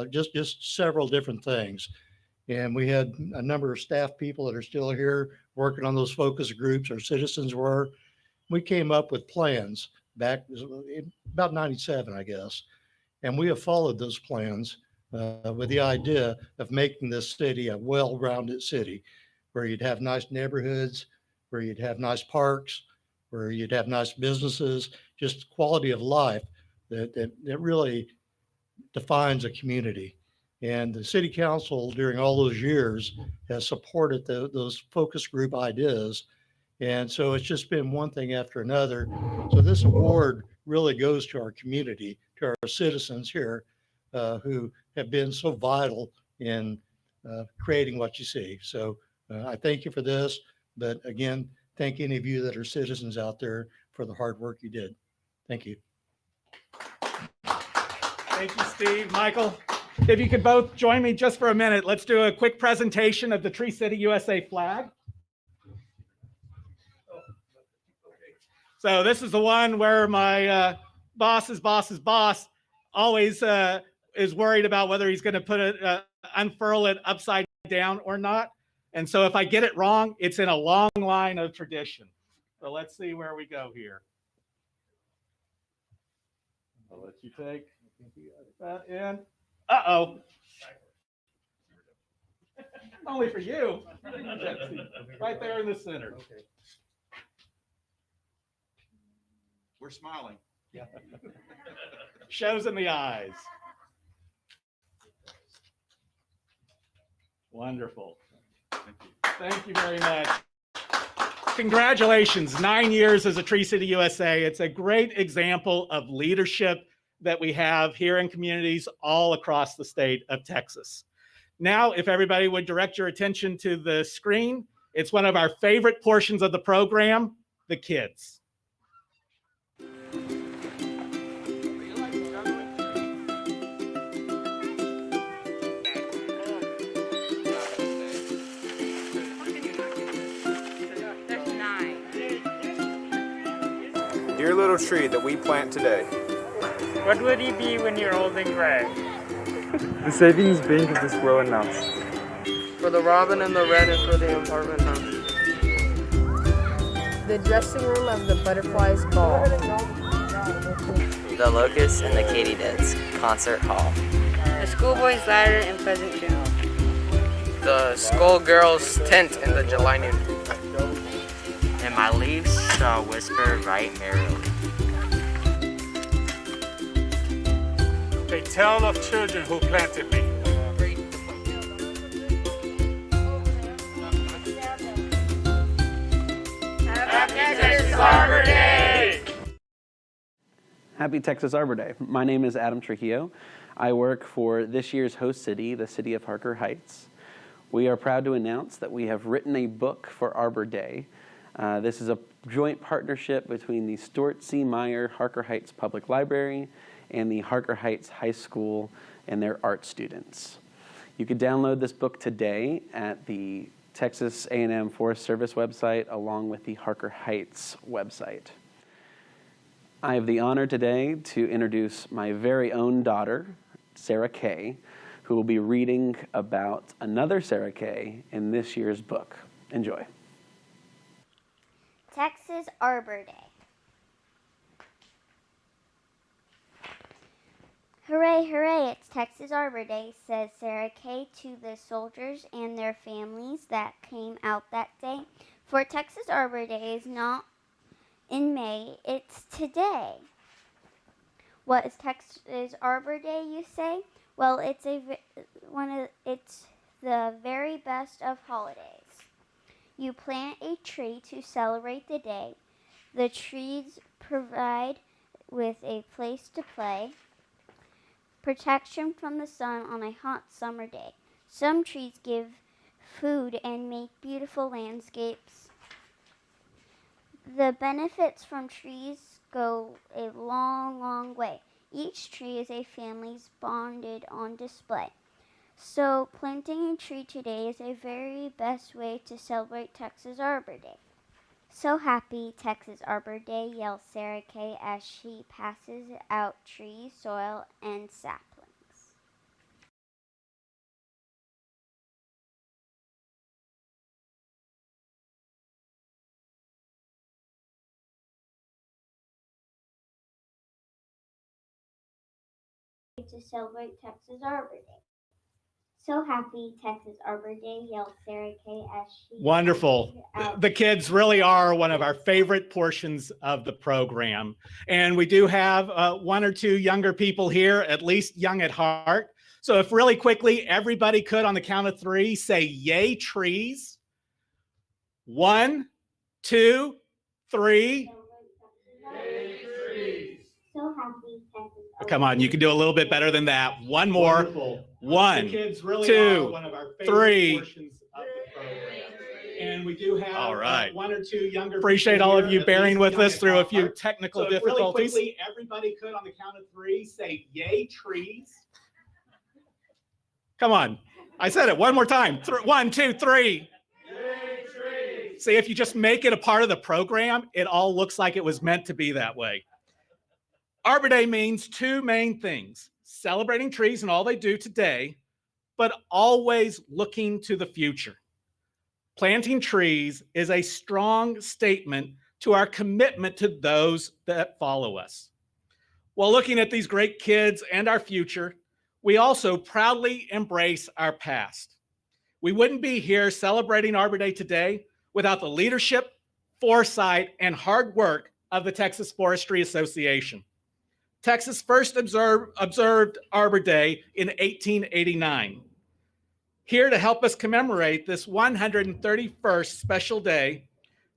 just several different things. And we had a number of staff people that are still here working on those focus groups. Our citizens were. We came up with plans back in about 97, I guess. And we have followed those plans with the idea of making this city a well-rounded city, where you'd have nice neighborhoods, where you'd have nice parks, where you'd have nice businesses, just quality of life that really defines a community. And the city council during all those years has supported those focus group ideas. And so it's just been one thing after another. So this award really goes to our community, to our citizens here who have been so vital in creating what you see. So I thank you for this, but again, thank any of you that are citizens out there for the hard work you did. Thank you. Thank you, Steve. Michael, if you could both join me just for a minute, let's do a quick presentation of the Tree City USA flag. So this is the one where my boss's boss always is worried about whether he's going to put it, unfurl it upside down or not. And so if I get it wrong, it's in a long line of tradition. So let's see where we go here. I'll let you take that in. Uh-oh. Only for you. Right there in the center. Okay. We're smiling. Yeah. Shows in the eyes. Wonderful. Thank you very much. Congratulations, 9 years as a Tree City USA. It's a great example of leadership that we have here in communities all across the state of Texas. Now, if everybody would direct your attention to the screen, it's one of our favorite portions of the program, the kids. Dear little tree that we plant today, What would you be when you're old and gray? The savings bank of the squirrel and mouse. For the robin and the wren and for the apartment house. The dressing room of the butterflies ball. The locusts and the katydids concert hall. The schoolboy's ladder in Pleasant Hill. The schoolgirl's tent in the Jelanian. And my leaves shall whisper right merrily. They tell of children who planted me. Happy Texas Arbor Day! Happy Texas Arbor Day. My name is Adam Trujillo. I work for this year's host city, the City of Harker Heights. We are proud to announce that we have written a book for Arbor Day. This is a joint partnership between the Stuart C. Meyer Harker Heights Public Library and the Harker Heights High School and their art students. You can download this book today at the Texas A&M Forest Service website along with the Harker Heights website. I have the honor today to introduce my very own daughter, Sarah Kay, who will be reading about another Sarah Kay in this year's book. Enjoy. Texas Arbor Day. Hooray, hooray, it's Texas Arbor Day, says Sarah Kay to the soldiers and their families that came out that day. For Texas Arbor Day is not in May, it's today. What is Texas Arbor Day, you say? Well, it's the very best of holidays. You plant a tree to celebrate the day. The trees provide with a place to play, protection from the sun on a hot summer day. Some trees give food and make beautiful landscapes. The benefits from trees go a long, long way. Each tree is a family's bonded on display. So planting a tree today is a very best way to celebrate Texas Arbor Day. So happy Texas Arbor Day, yells Sarah Kay as she passes out trees, soil, and saplings. To celebrate Texas Arbor Day. So happy Texas Arbor Day, yelled Sarah Kay as she... Wonderful. The kids really are one of our favorite portions of the program. And we do have one or two younger people here, at least young at heart. So if really quickly, everybody could on the count of three say, yay, trees. 1, 2, 3. Yay, trees. So happy Texas Arbor Come on, you can do a little bit better than that. One more. Wonderful. 1, The kids really 2, are one of our favorite 3. portions of the program. And we do have All right. one or two younger Appreciate people all of here, you at bearing least with young us at through a heart. few technical So if difficulties. Really quickly, everybody could on the count of three say yay trees. Come on. I said it one more time. 1, 2, 3. Yay trees. See, if you just make it a part of the program, it all looks like it was meant to be that way. Arbor Day means two main things: celebrating trees and all they do today, but always looking to the future. Planting trees is a strong statement to our commitment to those that follow us. While looking at these great kids and our future, we also proudly embrace our past. We wouldn't be here celebrating Arbor Day today without the leadership, foresight, and hard work of the Texas Forestry Association. Texas first observed Arbor Day in 1889. Here to help us commemorate this 131st special day,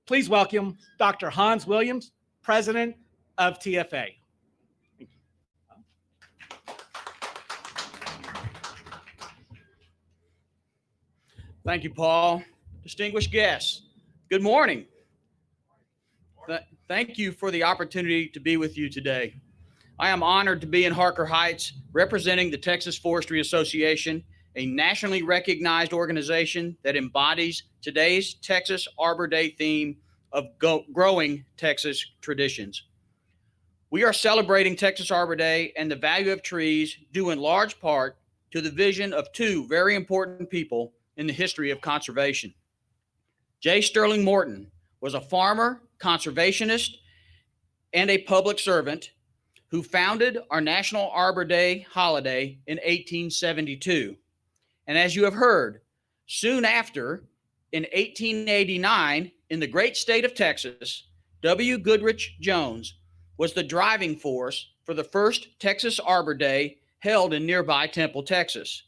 please welcome Dr. Hans Williams, President of TFA. Thank you, Paul. Distinguished guests, good morning. Thank you for the opportunity to be with you today. I am honored to be in Harker Heights representing the Texas Forestry Association, a nationally recognized organization that embodies today's Texas Arbor Day theme of growing Texas traditions. We are celebrating Texas Arbor Day and the value of trees due in large part to the vision of two very important people in the history of conservation. J. Sterling Morton was a farmer, conservationist, and a public servant who founded our National Arbor Day holiday in 1872. And as you have heard, soon after, in 1889, in the great state of Texas, W. Goodrich Jones was the driving force for the first Texas Arbor Day held in nearby Temple, Texas.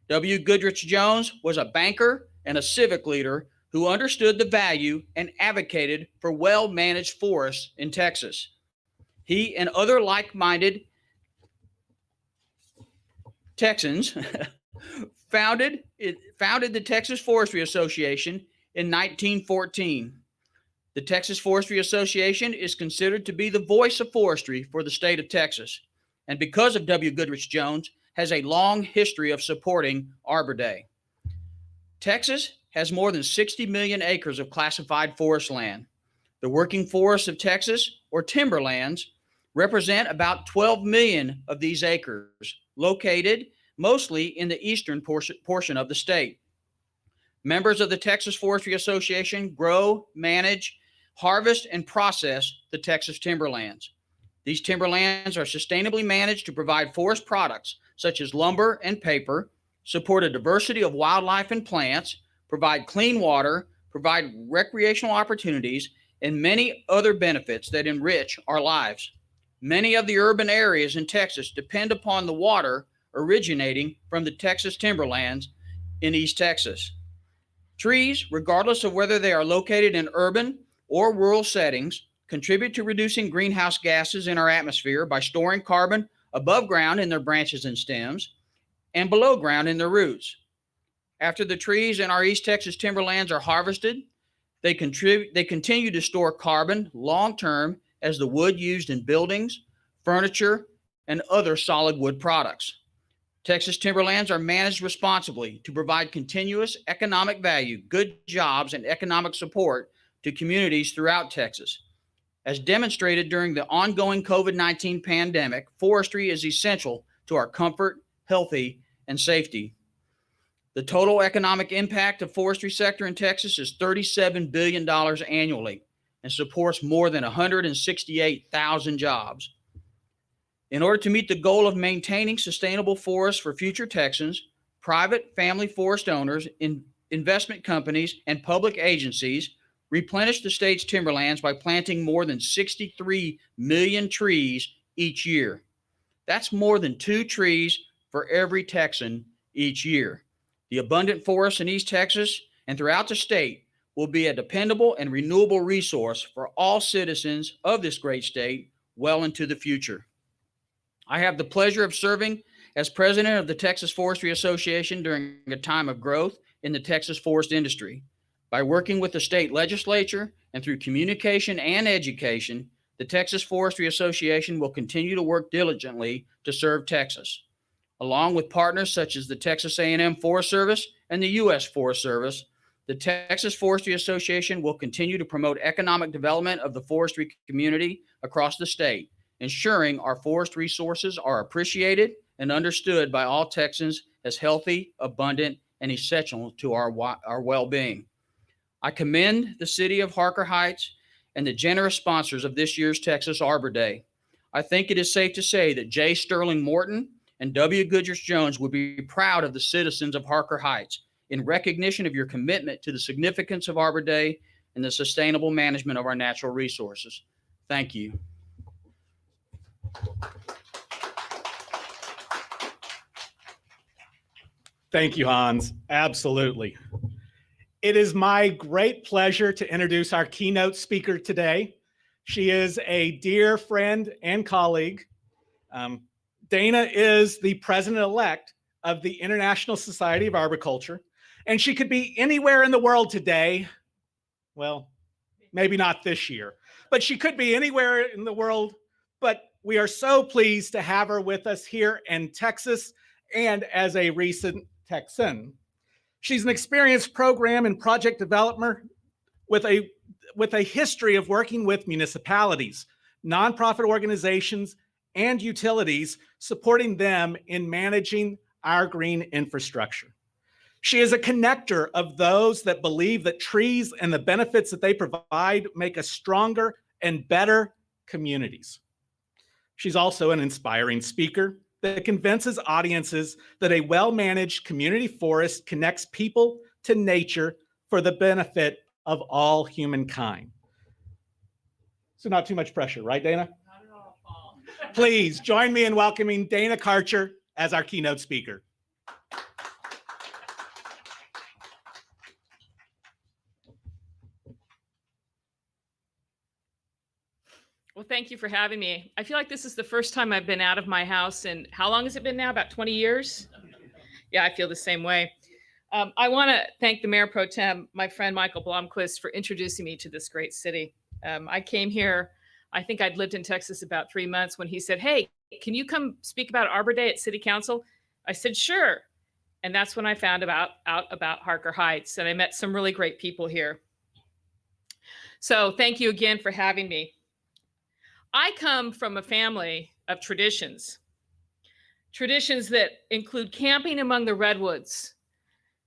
W. Goodrich Jones was a banker and a civic leader who understood the value and advocated for well-managed forests in Texas. He and other like-minded Texans founded the Texas Forestry Association in 1914. The Texas Forestry Association is considered to be the voice of forestry for the state of Texas, and because of W. Goodrich Jones, has a long history of supporting Arbor Day. Texas has more than 60 million acres of classified forest land. The working forests of Texas, or timberlands, represent about 12 million of these acres, located mostly in the eastern portion of the state. Members of the Texas Forestry Association grow, manage, harvest, and process the Texas timberlands. These timberlands are sustainably managed to provide forest products such as lumber and paper, support a diversity of wildlife and plants, provide clean water, provide recreational opportunities, and many other benefits that enrich our lives. Many of the urban areas in Texas depend upon the water originating from the Texas timberlands in East Texas. Trees, regardless of whether they are located in urban or rural settings, contribute to reducing greenhouse gases in our atmosphere by storing carbon above ground in their branches and stems and below ground in their roots. After the trees in our East Texas timberlands are harvested, they continue to store carbon long-term as the wood used in buildings, furniture, and other solid wood products. Texas timberlands are managed responsibly to provide continuous economic value, good jobs, and economic support to communities throughout Texas. As demonstrated during the ongoing COVID-19 pandemic, forestry is essential to our comfort, healthy, and safety. The total economic impact of forestry sector in Texas is $37 billion annually and supports more than 168,000 jobs. In order to meet the goal of maintaining sustainable forests for future Texans, private family forest owners, investment companies, and public agencies replenish the state's timberlands by planting more than 63 million trees each year. That's more than 2 trees for every Texan each year. The abundant forests in East Texas and throughout the state will be a dependable and renewable resource for all citizens of this great state well into the future. I have the pleasure of serving as president of the Texas Forestry Association during a time of growth in the Texas forest industry. By working with the state legislature and through communication and education, the Texas Forestry Association will continue to work diligently to serve Texas. Along with partners such as the Texas A&M Forest Service and the U.S. Forest Service, the Texas Forestry Association will continue to promote economic development of the forestry community across the state, ensuring our forest resources are appreciated and understood by all Texans as healthy, abundant, and essential to our well-being. I commend the City of Harker Heights and the generous sponsors of this year's Texas Arbor Day. I think it is safe to say that J. Sterling Morton and W. Goodrich Jones would be proud of the citizens of Harker Heights in recognition of your commitment to the significance of Arbor Day and the sustainable management of our natural resources. Thank you. Thank you, Hans. Absolutely. It is my great pleasure to introduce our keynote speaker today. She is a dear friend and colleague. Dana is the president-elect of the International Society of Arboriculture, And she could be anywhere in the world today. Well, maybe not this year, but she could be anywhere in the world. But we are so pleased to have her with us here in Texas and as a recent Texan. She's an experienced program and project developer with a history of working with municipalities, nonprofit organizations, and utilities, supporting them in managing our green infrastructure. She is a connector of those that believe that trees and the benefits that they provide make us stronger and better communities. She's also an inspiring speaker that convinces audiences that a well-managed community forest connects people to nature for the benefit of all humankind. So not too much pressure, right, Dana? Not at all, Paul. Please join me in welcoming Dana Karcher as our keynote speaker. Well, thank you for having me. I feel like this is the first time I've been out of my house, and how long has it been now? About 20 years? Yeah, I feel the same way. I want to thank the Mayor Pro Tem, my friend Michael Blomquist, for introducing me to this great city. I came here, I think I'd lived in Texas about 3 months when he said, "Hey, can you come speak about Arbor Day at City Council?" I said, "Sure." And that's when I found out about Harker Heights, and I met some really great people here. So thank you again for having me. I come from a family of traditions that include camping among the redwoods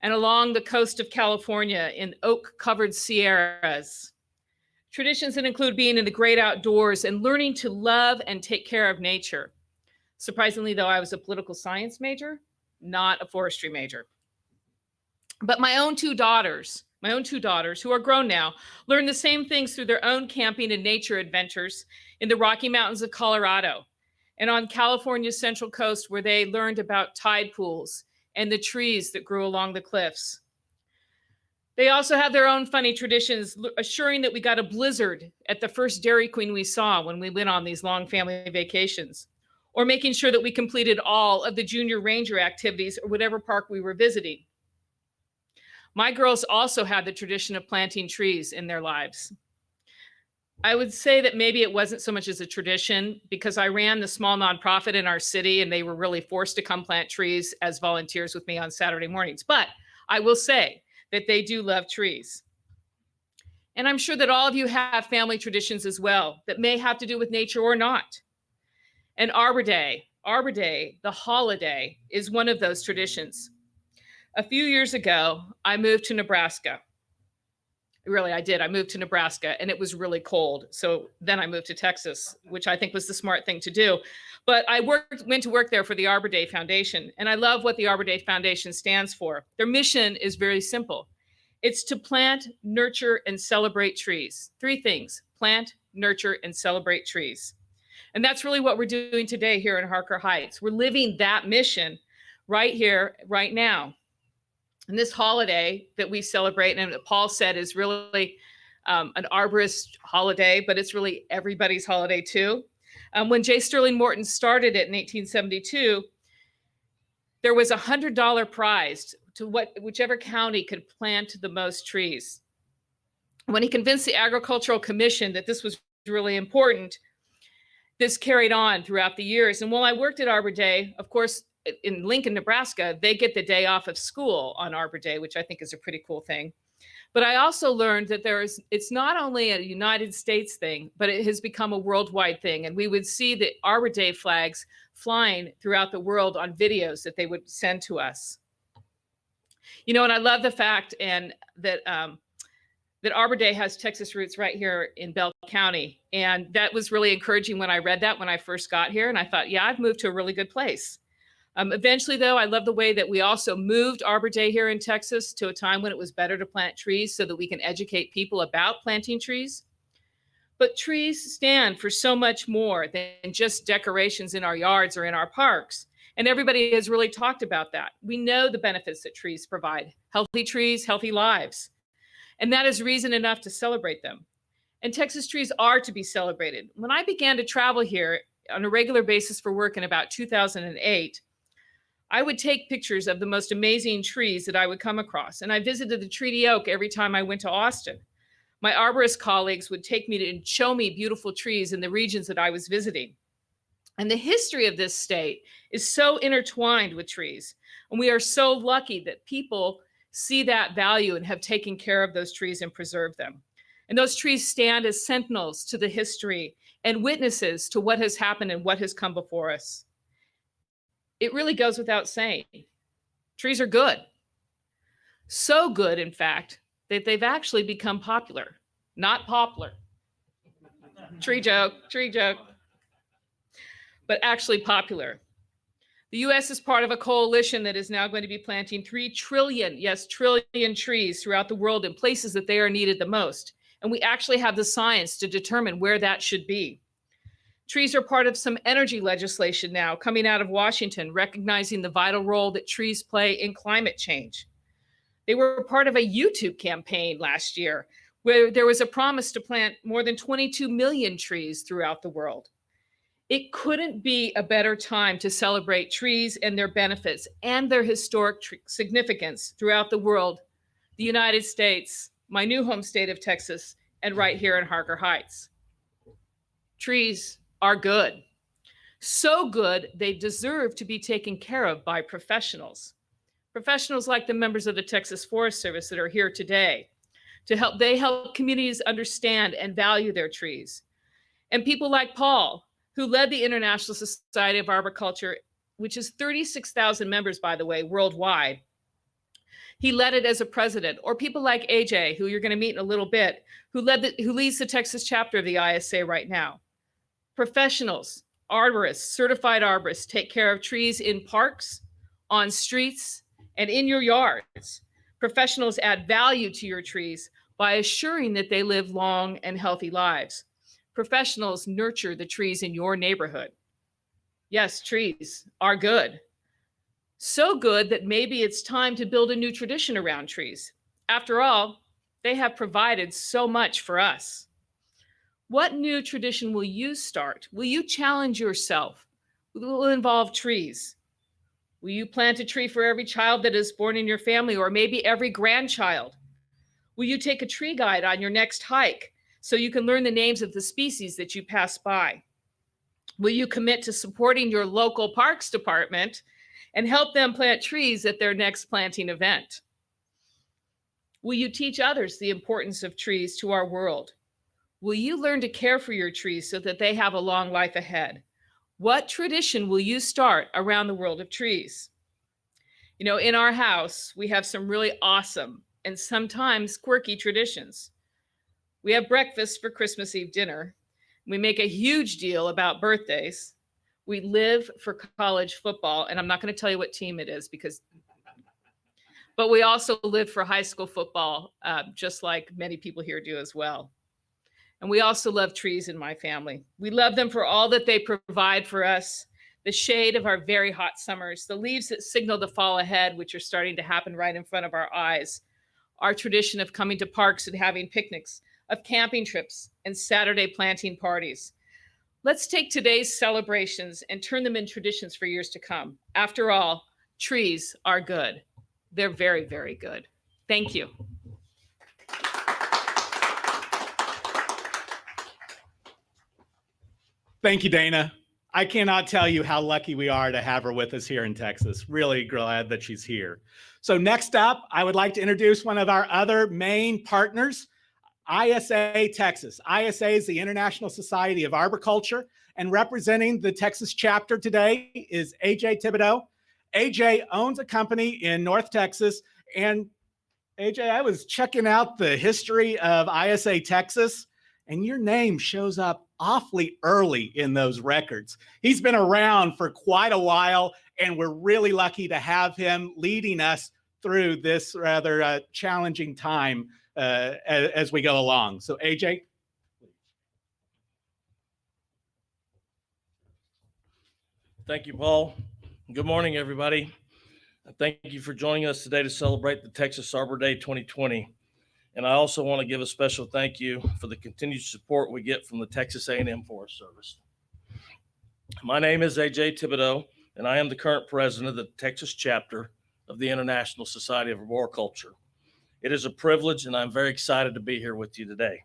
and along the coast of California in oak-covered sierras. Traditions that include being in the great outdoors and learning to love and take care of nature. Surprisingly, though, I was a political science major, not a forestry major. But my own two daughters, who are grown now, learned the same things through their own camping and nature adventures in the Rocky Mountains of Colorado and on California's Central Coast, where they learned about tide pools and the trees that grew along the cliffs. They also have their own funny traditions, assuring that we got a blizzard at the first Dairy Queen we saw when we went on these long family vacations, or making sure that we completed all of the junior ranger activities or whatever park we were visiting. My girls also had the tradition of planting trees in their lives. I would say that maybe it wasn't so much as a tradition because I ran the small nonprofit in our city and they were really forced to come plant trees as volunteers with me on Saturday mornings. But I will say that they do love trees. And I'm sure that all of you have family traditions as well that may have to do with nature or not. And Arbor Day, the holiday, is one of those traditions. A few years ago, I moved to Nebraska. Really, I did. I moved to Nebraska and it was really cold. So then I moved to Texas, which I think was the smart thing to do. But I went to work there for the Arbor Day Foundation. And I love what the Arbor Day Foundation stands for. Their mission is very simple. It's to plant, nurture, and celebrate trees. 3 things: plant, nurture, and celebrate trees. And that's really what we're doing today here in Harker Heights. We're living that mission right here, right now. And this holiday that we celebrate, and Paul said is really an arborist holiday, but it's really everybody's holiday too. When J. Sterling Morton started it in 1872, there was a $100 prize to whichever county could plant the most trees. When he convinced the Agricultural Commission that this was really important, this carried on throughout the years. And while I worked at Arbor Day, of course, in Lincoln, Nebraska, they get the day off of school on Arbor Day, which I think is a pretty cool thing. But I also learned that it's not only a United States thing, but it has become a worldwide thing. And we would see the Arbor Day flags flying throughout the world on videos that they would send to us. You know, and I love the fact that Arbor Day has Texas roots right here in Bell County. And that was really encouraging when I read that when I first got here. And I thought, yeah, I've moved to a really good place. Eventually, though, I love the way that we also moved Arbor Day here in Texas to a time when it was better to plant trees so that we can educate people about planting trees. But trees stand for so much more than just decorations in our yards or in our parks. And everybody has really talked about that. We know the benefits that trees provide. Healthy trees, healthy lives. And that is reason enough to celebrate them. And Texas trees are to be celebrated. When I began to travel here on a regular basis for work in about 2008, I would take pictures of the most amazing trees that I would come across. And I visited the treaty oak every time I went to Austin. My arborist colleagues would take me to show me beautiful trees in the regions that I was visiting. And the history of this state is so intertwined with trees. And we are so lucky that people see that value and have taken care of those trees and preserved them. And those trees stand as sentinels to the history and witnesses to what has happened and what has come before us. It really goes without saying. Trees are good. So good, in fact, that they've actually become popular. Not poplar. Tree joke, but actually popular. The US is part of a coalition that is now going to be planting 3 trillion, yes, trillion trees throughout the world in places that they are needed the most. And we actually have the science to determine where that should be. Trees are part of some energy legislation now coming out of Washington, recognizing the vital role that trees play in climate change. They were part of a YouTube campaign last year where there was a promise to plant more than 22 million trees throughout the world. It couldn't be a better time to celebrate trees and their benefits and their historic significance throughout the world, the United States, my new home state of Texas, and right here in Harker Heights. Trees are good. So good, they deserve to be taken care of by professionals. Professionals like the members of the Texas Forest Service that are here today. They help communities understand and value their trees. And people like Paul, who led the International Society of Arboriculture, which is 36,000 members, by the way, worldwide. He led it as a president. Or people like AJ, who you're going to meet in a little bit, who leads the Texas chapter of the ISA right now. Professionals, arborists, certified arborists take care of trees in parks, on streets, and in your yards. Professionals add value to your trees by assuring that they live long and healthy lives. Professionals nurture the trees in your neighborhood. Yes, trees are good. So good that maybe it's time to build a new tradition around trees. After all, they have provided so much for us. What new tradition will you start? Will you challenge yourself? Will it involve trees? Will you plant a tree for every child that is born in your family, or maybe every grandchild? Will you take a tree guide on your next hike so you can learn the names of the species that you pass by? Will you commit to supporting your local parks department and help them plant trees at their next planting event? Will you teach others the importance of trees to our world? Will you learn to care for your trees so that they have a long life ahead? What tradition will you start around the world of trees? You know, in our house, we have some really awesome and sometimes quirky traditions. We have breakfast for Christmas Eve dinner. We make a huge deal about birthdays. We live for college football, and I'm not going to tell you what team it is but we also live for high school football, just like many people here do as well. And we also love trees in my family. We love them for all that they provide for us, the shade of our very hot summers, the leaves that signal the fall ahead, which are starting to happen right in front of our eyes, our tradition of coming to parks and having picnics, of camping trips and Saturday planting parties. Let's take today's celebrations and turn them into traditions for years to come. After all, trees are good. They're very, very good. Thank you. Thank you, Dana. I cannot tell you how lucky we are to have her with us here in Texas. Really glad that she's here. So next up, I would like to introduce one of our other main partners, ISA Texas. ISA is the International Society of Arboriculture, and representing the Texas chapter today is AJ Thibodeau. AJ owns a company in North Texas, and AJ, I was checking out the history of ISA Texas, and your name shows up awfully early in those records. He's been around for quite a while, and we're really lucky to have him leading us through this rather challenging time as we go along. So AJ. Thank you, Paul. Good morning, everybody. Thank you for joining us today to celebrate the Texas Arbor Day 2020. And I also want to give a special thank you for the continued support we get from the Texas A&M Forest Service. My name is AJ Thibodeau, and I am the current president of the Texas chapter of the International Society of Arboriculture. It is a privilege, and I'm very excited to be here with you today.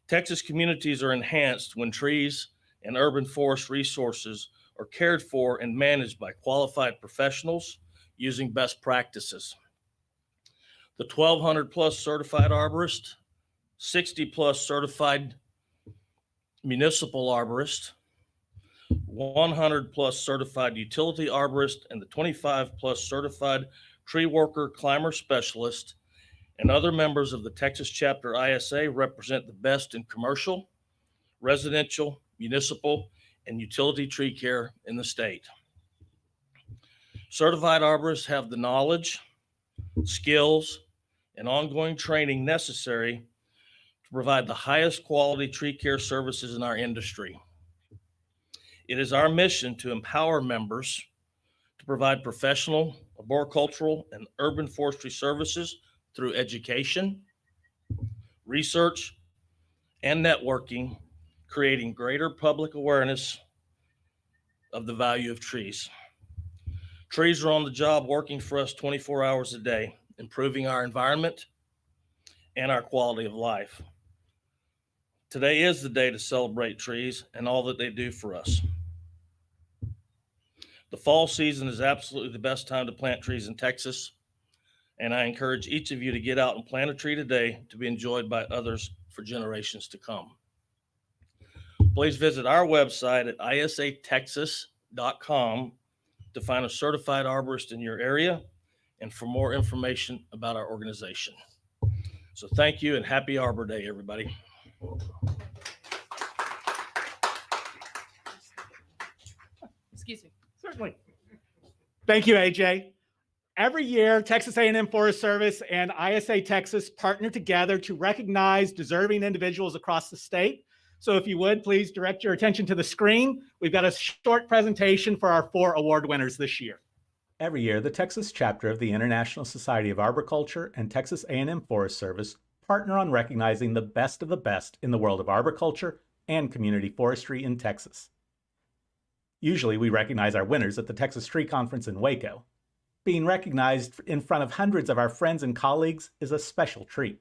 Texas communities are enhanced when trees and urban forest resources are cared for and managed by qualified professionals using best practices. The 1,200 plus certified arborists, 60 plus certified municipal arborists, 100 plus certified utility arborists, and the 25 plus certified tree worker climber specialist and other members of the Texas chapter ISA represent the best in commercial, residential, municipal, and utility tree care in the state. Certified arborists have the knowledge, skills, and ongoing training necessary to provide the highest quality tree care services in our industry. It is our mission to empower members to provide professional, arboricultural, and urban forestry services through education, research, and networking, creating greater public awareness of the value of trees. Trees are on the job working for us 24 hours a day, improving our environment and our quality of life. Today is the day to celebrate trees and all that they do for us. The fall season is absolutely the best time to plant trees in Texas, and I encourage each of you to get out and plant a tree today to be enjoyed by others for generations to come. Please visit our website at isatexas.com to find a certified arborist in your area and for more information about our organization. So thank you and happy Arbor Day, everybody. Excuse me. Certainly. Thank you, AJ. Every year, Texas A&M Forest Service and ISA Texas partner together to recognize deserving individuals across the state. So if you would, please direct your attention to the screen. We've got a short presentation for our 4 award winners this year. Every year, the Texas chapter of the International Society of Arboriculture and Texas A&M Forest Service partner on recognizing the best of the best in the world of arboriculture and community forestry in Texas. Usually, we recognize our winners at the Texas Tree Conference in Waco. Being recognized in front of hundreds of our friends and colleagues is a special treat.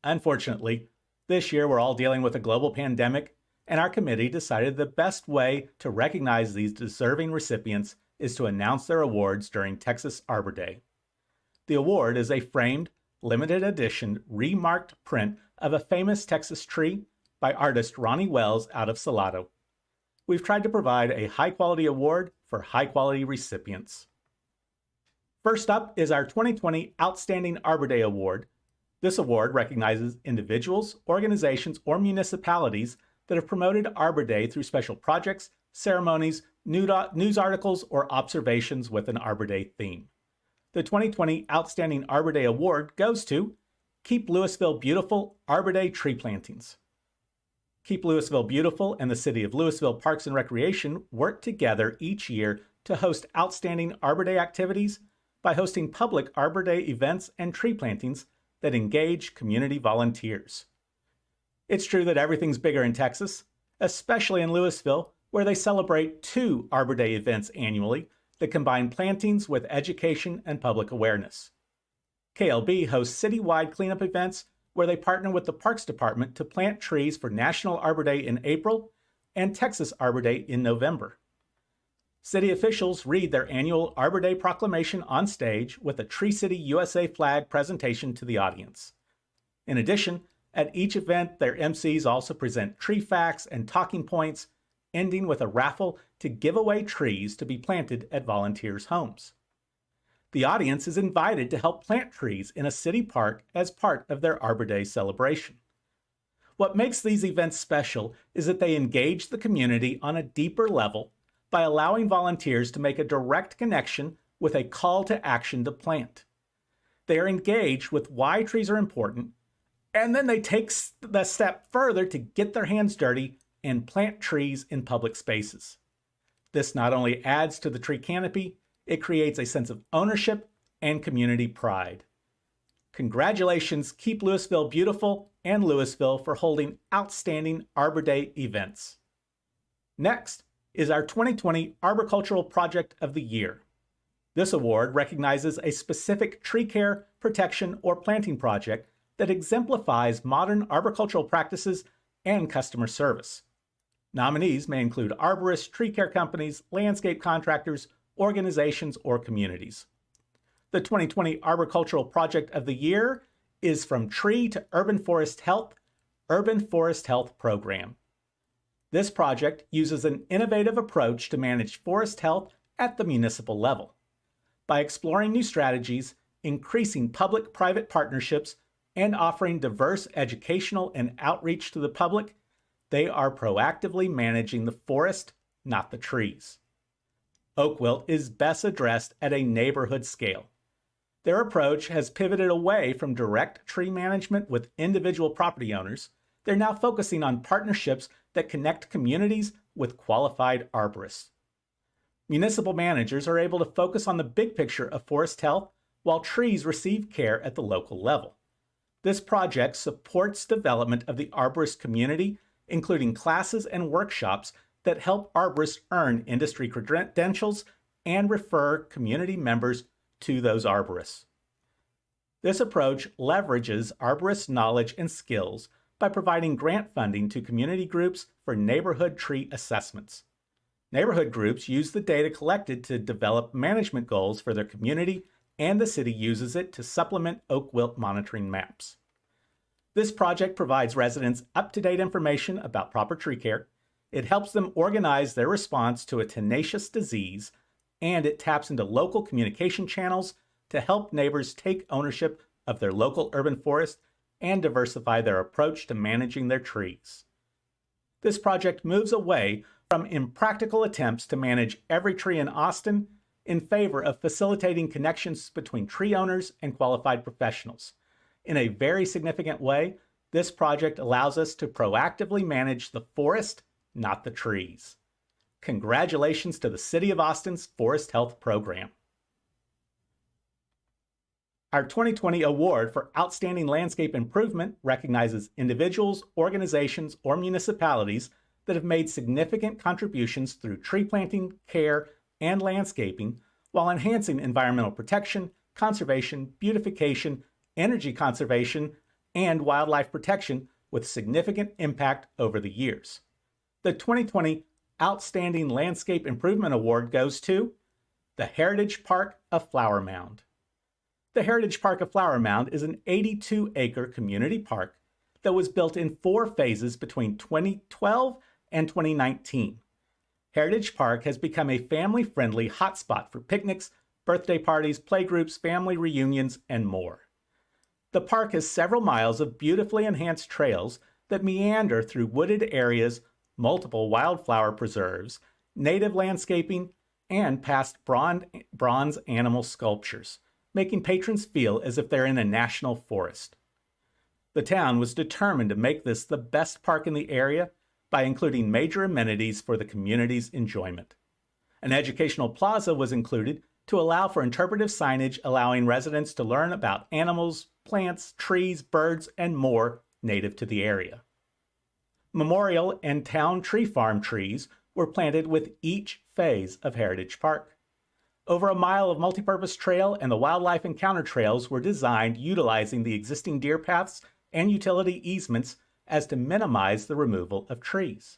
Unfortunately, this year we're all dealing with a global pandemic, and our committee decided the best way to recognize these deserving recipients is to announce their awards during Texas Arbor Day. The award is a framed, limited edition, remarked print of a famous Texas tree by artist Ronnie Wells out of Salado. We've tried to provide a high-quality award for high-quality recipients. First up is our 2020 Outstanding Arbor Day Award. This award recognizes individuals, organizations, or municipalities that have promoted Arbor Day through special projects, ceremonies, news articles, or observations with an Arbor Day theme. The 2020 Outstanding Arbor Day Award goes to Keep Louisville Beautiful Arbor Day Tree Plantings. Keep Louisville Beautiful and the City of Louisville Parks and Recreation work together each year to host outstanding Arbor Day activities by hosting public Arbor Day events and tree plantings that engage community volunteers. It's true that everything's bigger in Texas, especially in Louisville, where they celebrate 2 Arbor Day events annually that combine plantings with education and public awareness. KLB hosts citywide cleanup events where they partner with the Parks Department to plant trees for National Arbor Day in April and Texas Arbor Day in November. City officials read their annual Arbor Day proclamation on stage with a Tree City USA flag presentation to the audience. In addition, at each event, their MCs also present tree facts and talking points, ending with a raffle to give away trees to be planted at volunteers' homes. The audience is invited to help plant trees in a city park as part of their Arbor Day celebration. What makes these events special is that they engage the community on a deeper level by allowing volunteers to make a direct connection with a call to action to plant. They are engaged with why trees are important, and then they take the step further to get their hands dirty and plant trees in public spaces. This not only adds to the tree canopy, it creates a sense of ownership and community pride. Congratulations, Keep Louisville Beautiful and Louisville for holding outstanding Arbor Day events. Next, is our 2020 Arboricultural Project of the Year. This award recognizes a specific tree care, protection, or planting project that exemplifies modern arboricultural practices and customer service. Nominees may include arborists, tree care companies, landscape contractors, organizations, or communities. The 2020 Arboricultural Project of the Year is From Tree to Urban Forest Health, Urban Forest Health Program. This project uses an innovative approach to manage forest health at the municipal level. By exploring new strategies, increasing public-private partnerships, and offering diverse educational and outreach to the public, they are proactively managing the forest, not the trees. Oak wilt is best addressed at a neighborhood scale. Their approach has pivoted away from direct tree management with individual property owners. They're now focusing on partnerships that connect communities with qualified arborists. Municipal managers are able to focus on the big picture of forest health while trees receive care at the local level. This project supports development of the arborist community, including classes and workshops that help arborists earn industry credentials and refer community members to those arborists. This approach leverages arborists' knowledge and skills by providing grant funding to community groups for neighborhood tree assessments. Neighborhood groups use the data collected to develop management goals for their community, and the city uses it to supplement oak wilt monitoring maps. This project provides residents up-to-date information about proper tree care. It helps them organize their response to a tenacious disease, and it taps into local communication channels to help neighbors take ownership of their local urban forest and diversify their approach to managing their trees. This project moves away from impractical attempts to manage every tree in Austin in favor of facilitating connections between tree owners and qualified professionals. In a very significant way, this project allows us to proactively manage the forest, not the trees. Congratulations to the City of Austin's Forest Health Program. Our 2020 Award for Outstanding Landscape Improvement recognizes individuals, organizations, or municipalities that have made significant contributions through tree planting, care, and landscaping while enhancing environmental protection, conservation, beautification, energy conservation, and wildlife protection with significant impact over the years. The 2020 Outstanding Landscape Improvement Award goes to the Heritage Park of Flower Mound. The Heritage Park of Flower Mound is an 82-acre community park that was built in 4 phases between 2012 and 2019. Heritage Park has become a family-friendly hotspot for picnics, birthday parties, playgroups, family reunions, and more. The park has several miles of beautifully enhanced trails that meander through wooded areas, multiple wildflower preserves, native landscaping, and past bronze animal sculptures, making patrons feel as if they're in a national forest. The town was determined to make this the best park in the area by including major amenities for the community's enjoyment. An educational plaza was included to allow for interpretive signage allowing residents to learn about animals, plants, trees, birds, and more native to the area. Memorial and town tree farm trees were planted with each phase of Heritage Park. Over a mile of multipurpose trail and the wildlife encounter trails were designed utilizing the existing deer paths and utility easements as to minimize the removal of trees.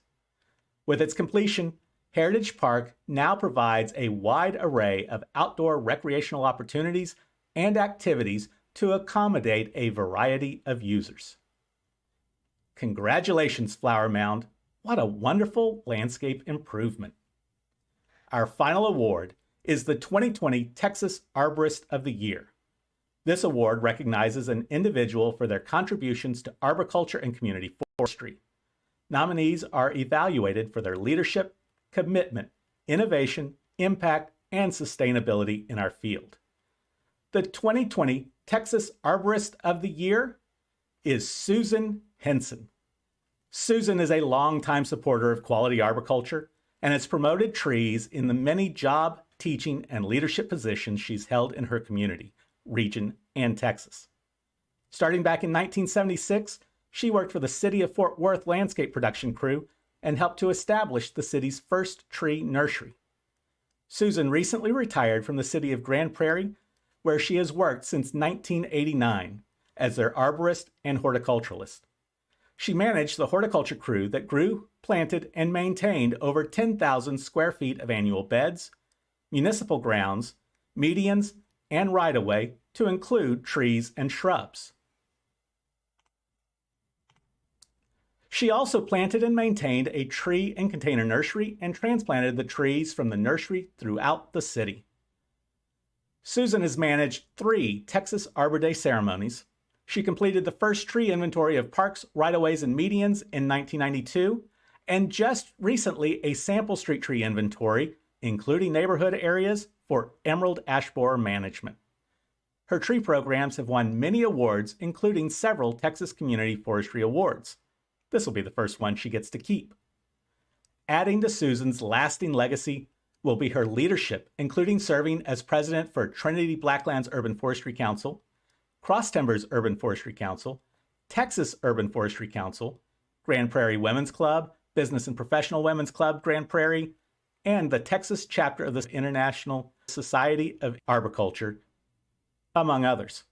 With its completion, Heritage Park now provides a wide array of outdoor recreational opportunities and activities to accommodate a variety of users. Congratulations, Flower Mound. What a wonderful landscape improvement. Our final award is the 2020 Texas Arborist of the Year. This award recognizes an individual for their contributions to arboriculture and community forestry. Nominees are evaluated for their leadership, commitment, innovation, impact, and sustainability in our field. The 2020 Texas Arborist of the Year is Susan Henson. Susan is a longtime supporter of quality arboriculture and has promoted trees in the many job, teaching, and leadership positions she's held in her community, region, and Texas. Starting back in 1976, she worked for the City of Fort Worth landscape production crew and helped to establish the city's first tree nursery. Susan recently retired from the city of Grand Prairie, where she has worked since 1989 as their arborist and horticulturalist. She managed the horticulture crew that grew, planted, and maintained over 10,000 square feet of annual beds, municipal grounds, medians, and right-of-way to include trees and shrubs. She also planted and maintained a tree and container nursery and transplanted the trees from the nursery throughout the city. Susan has managed 3 Texas Arbor Day ceremonies. She completed the first tree inventory of parks, right-of-ways, and medians in 1992, and just recently a sample street tree inventory, including neighborhood areas, for emerald ash borer management. Her tree programs have won many awards, including several Texas Community Forestry Awards. This will be the first one she gets to keep. Adding to Susan's lasting legacy will be her leadership, including serving as president for Trinity Blacklands Urban Forestry Council, Cross Timbers Urban Forestry Council, Texas Urban Forestry Council, Grand Prairie Women's Club, Business and Professional Women's Club Grand Prairie, and the Texas chapter of the International Society of Arboriculture, among others.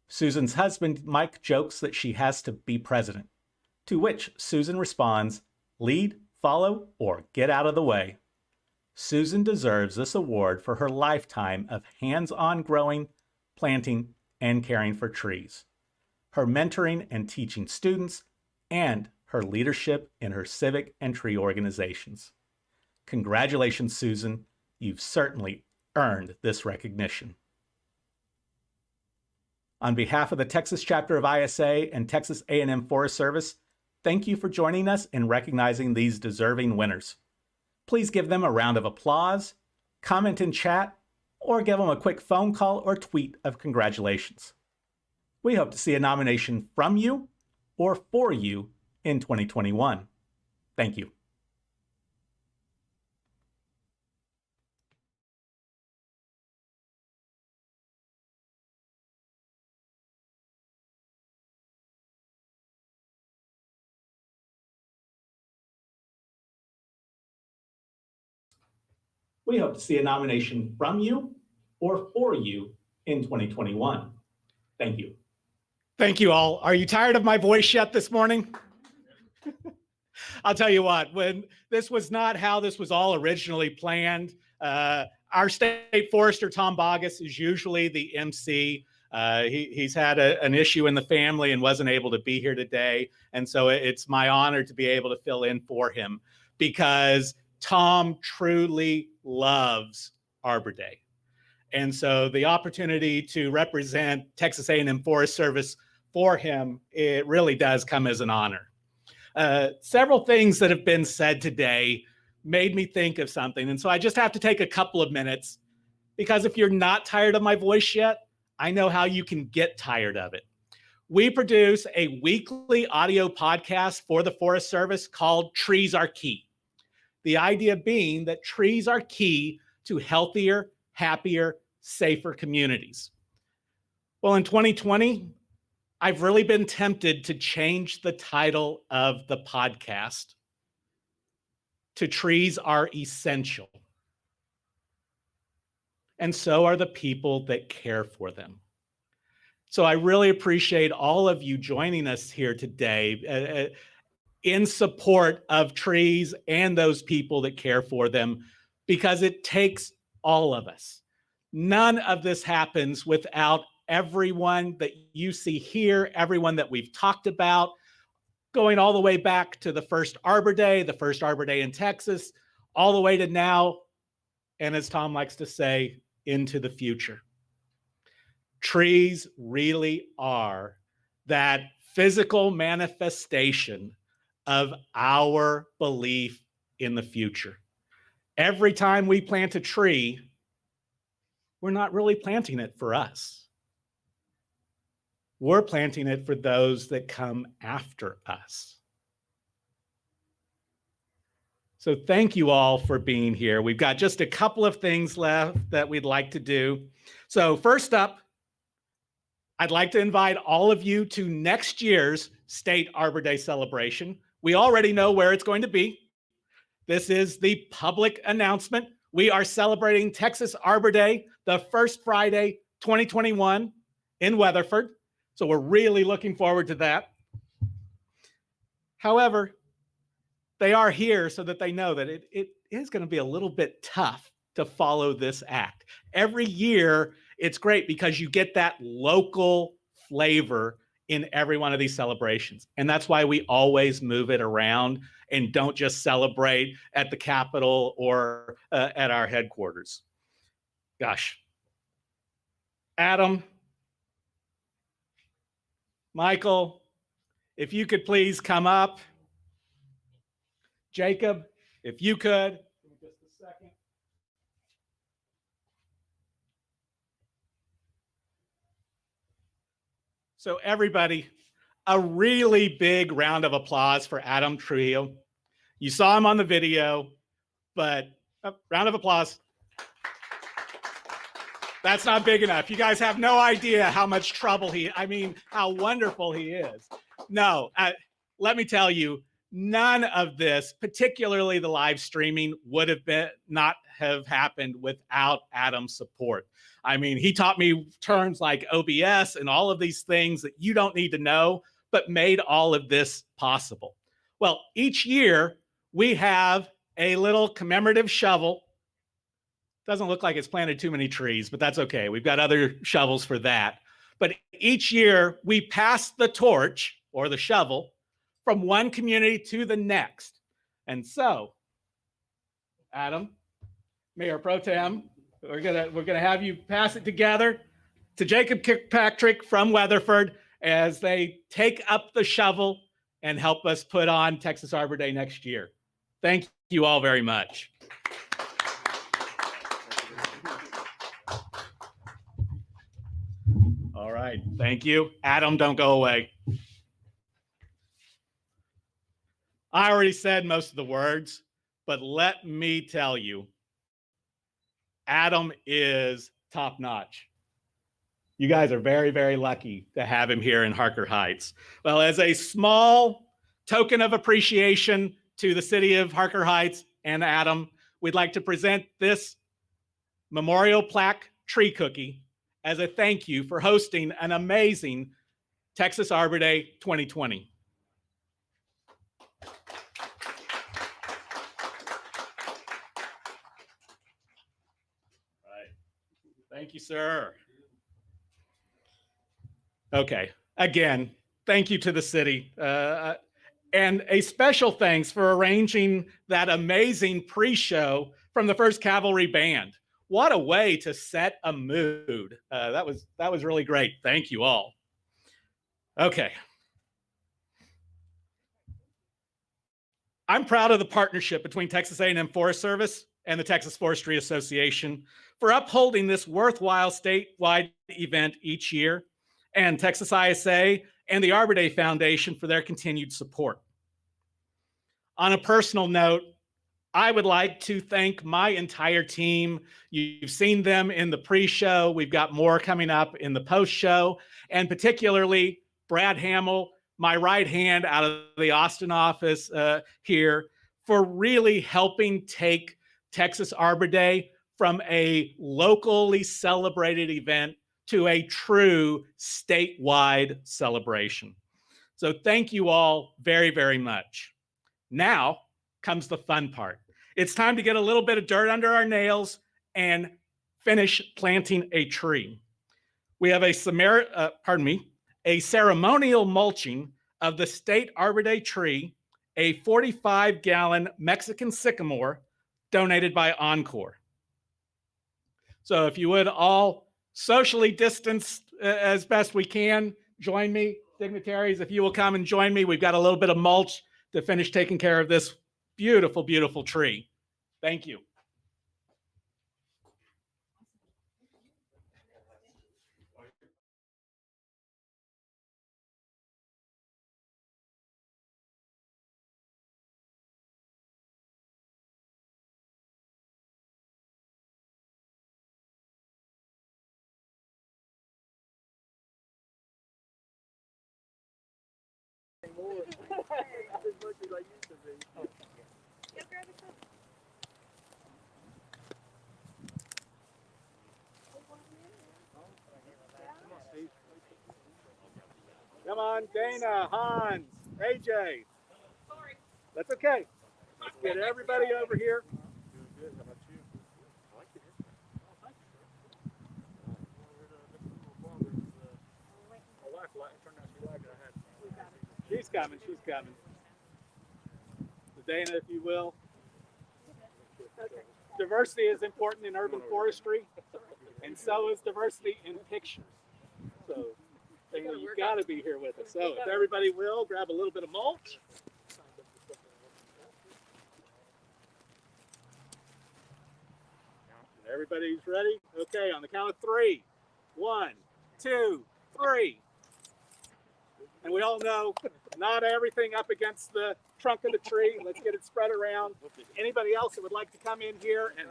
Susan's husband, Mike, jokes that she has to be president, to which Susan responds, "Lead, follow, or get out of the way." Susan deserves this award for her lifetime of hands-on growing, planting, and caring for trees, her mentoring and teaching students, and her leadership in her civic and tree organizations. Congratulations, Susan. You've certainly earned this recognition. On behalf of the Texas chapter of ISA and Texas A&M Forest Service, thank you for joining us in recognizing these deserving winners. Please give them a round of applause, comment in chat, or give them a quick phone call or tweet of congratulations. We hope to see a nomination from you or for you in 2021. Thank you. We hope to see a nomination from you or for you in 2021. Thank you. Thank you all. Are you tired of my voice yet this morning? I'll tell you what, when this was not how this was all originally planned, our state forester, Tom Bogus, is usually the MC. He's had an issue in the family and wasn't able to be here today. And so it's my honor to be able to fill in for him because Tom truly loves Arbor Day. And so the opportunity to represent Texas A&M Forest Service for him, it really does come as an honor. Several things that have been said today made me think of something. And so I just have to take a couple of minutes because if you're not tired of my voice yet, I know how you can get tired of it. We produce a weekly audio podcast for the Forest Service called Trees Are Key. The idea being that trees are key to healthier, happier, safer communities. Well, in 2020, I've really been tempted to change the title of the podcast to Trees Are Essential. And so are the people that care for them. So I really appreciate all of you joining us here today in support of trees and those people that care for them, because it takes all of us. None of this happens without everyone that you see here, everyone that we've talked about, going all the way back to the first Arbor Day in Texas, all the way to now, and as Tom likes to say, into the future. Trees really are that physical manifestation of our belief in the future. Every time we plant a tree, we're not really planting it for us. We're planting it for those that come after us. So thank you all for being here. We've got just a couple of things left that we'd like to do. So first up, I'd like to invite all of you to next year's State Arbor Day celebration. We already know where it's going to be. This is the public announcement. We are celebrating Texas Arbor Day, the first Friday, 2021 in Weatherford. So we're really looking forward to that. However, they are here so that they know that it is going to be a little bit tough to follow this act. Every year, it's great because you get that local flavor in every one of these celebrations. And that's why we always move it around and don't just celebrate at the Capitol or at our headquarters. Gosh. Adam, Michael, if you could please come up. Jacob, if you could. Give me just a second. So everybody, a really big round of applause for Adam Trujillo. You saw him on the video, but a round of applause. That's not big enough. You guys have no idea how much trouble how wonderful he is. No, let me tell you, none of this, particularly the live streaming, would have not have happened without Adam's support. He taught me terms like OBS and all of these things that you don't need to know, but made all of this possible. Well, each year we have a little commemorative shovel. Doesn't look like it's planted too many trees, but that's okay. We've got other shovels for that. But each year we pass the torch or the shovel from one community to the next. And so, Adam, Mayor Pro Tem, we're gonna have you pass it together to Jacob Kirkpatrick from Weatherford as they take up the shovel and help us put on Texas Arbor Day next year. Thank you all very much. All right, thank you. Adam, don't go away. I already said most of the words, but let me tell you, Adam is top notch. You guys are very, very lucky to have him here in Harker Heights. Well, as a small token of appreciation to the city of Harker Heights and Adam, we'd like to present this memorial plaque tree cookie as a thank you for hosting an amazing Texas Arbor Day 2020. Thank you, sir. Okay, again, thank you to the city. And a special thanks for arranging that amazing pre-show from the 1st Cavalry Band. What a way to set a mood. That was really great. Thank you all. Okay. I'm proud of the partnership between Texas A&M Forest Service and the Texas Forestry Association for upholding this worthwhile statewide event each year, and Texas ISA and the Arbor Day Foundation for their continued support. On a personal note, I would like to thank my entire team. You've seen them in the pre-show. We've got more coming up in the post-show, and particularly Brad Hamill, my right hand out of the Austin office here, for really helping take Texas Arbor Day from a locally celebrated event to a true statewide celebration. So thank you all very, very much. Now comes the fun part. It's time to get a little bit of dirt under our nails and finish planting a tree. We have a ceremonial mulching of the State Arbor Day tree, a 45-gallon Mexican sycamore donated by Encore. So if you would all socially distance as best we can, join me. Dignitaries, if you will come and join me, we've got a little bit of mulch to finish taking care of this beautiful, beautiful tree. Thank you. Come on, Dana, Hans, AJ. That's okay. Let's get everybody over here. She's coming, she's coming. So Dana, if you will. Diversity is important in urban forestry, and so is diversity in pictures. So Dana, you've got to be here with us. So if everybody will, grab a little bit of mulch. Everybody's ready? Okay, on the count of 3. 1, 2, 3. And we all know not everything up against the trunk of the tree. Let's get it spread around. Anybody else that would like to come in here and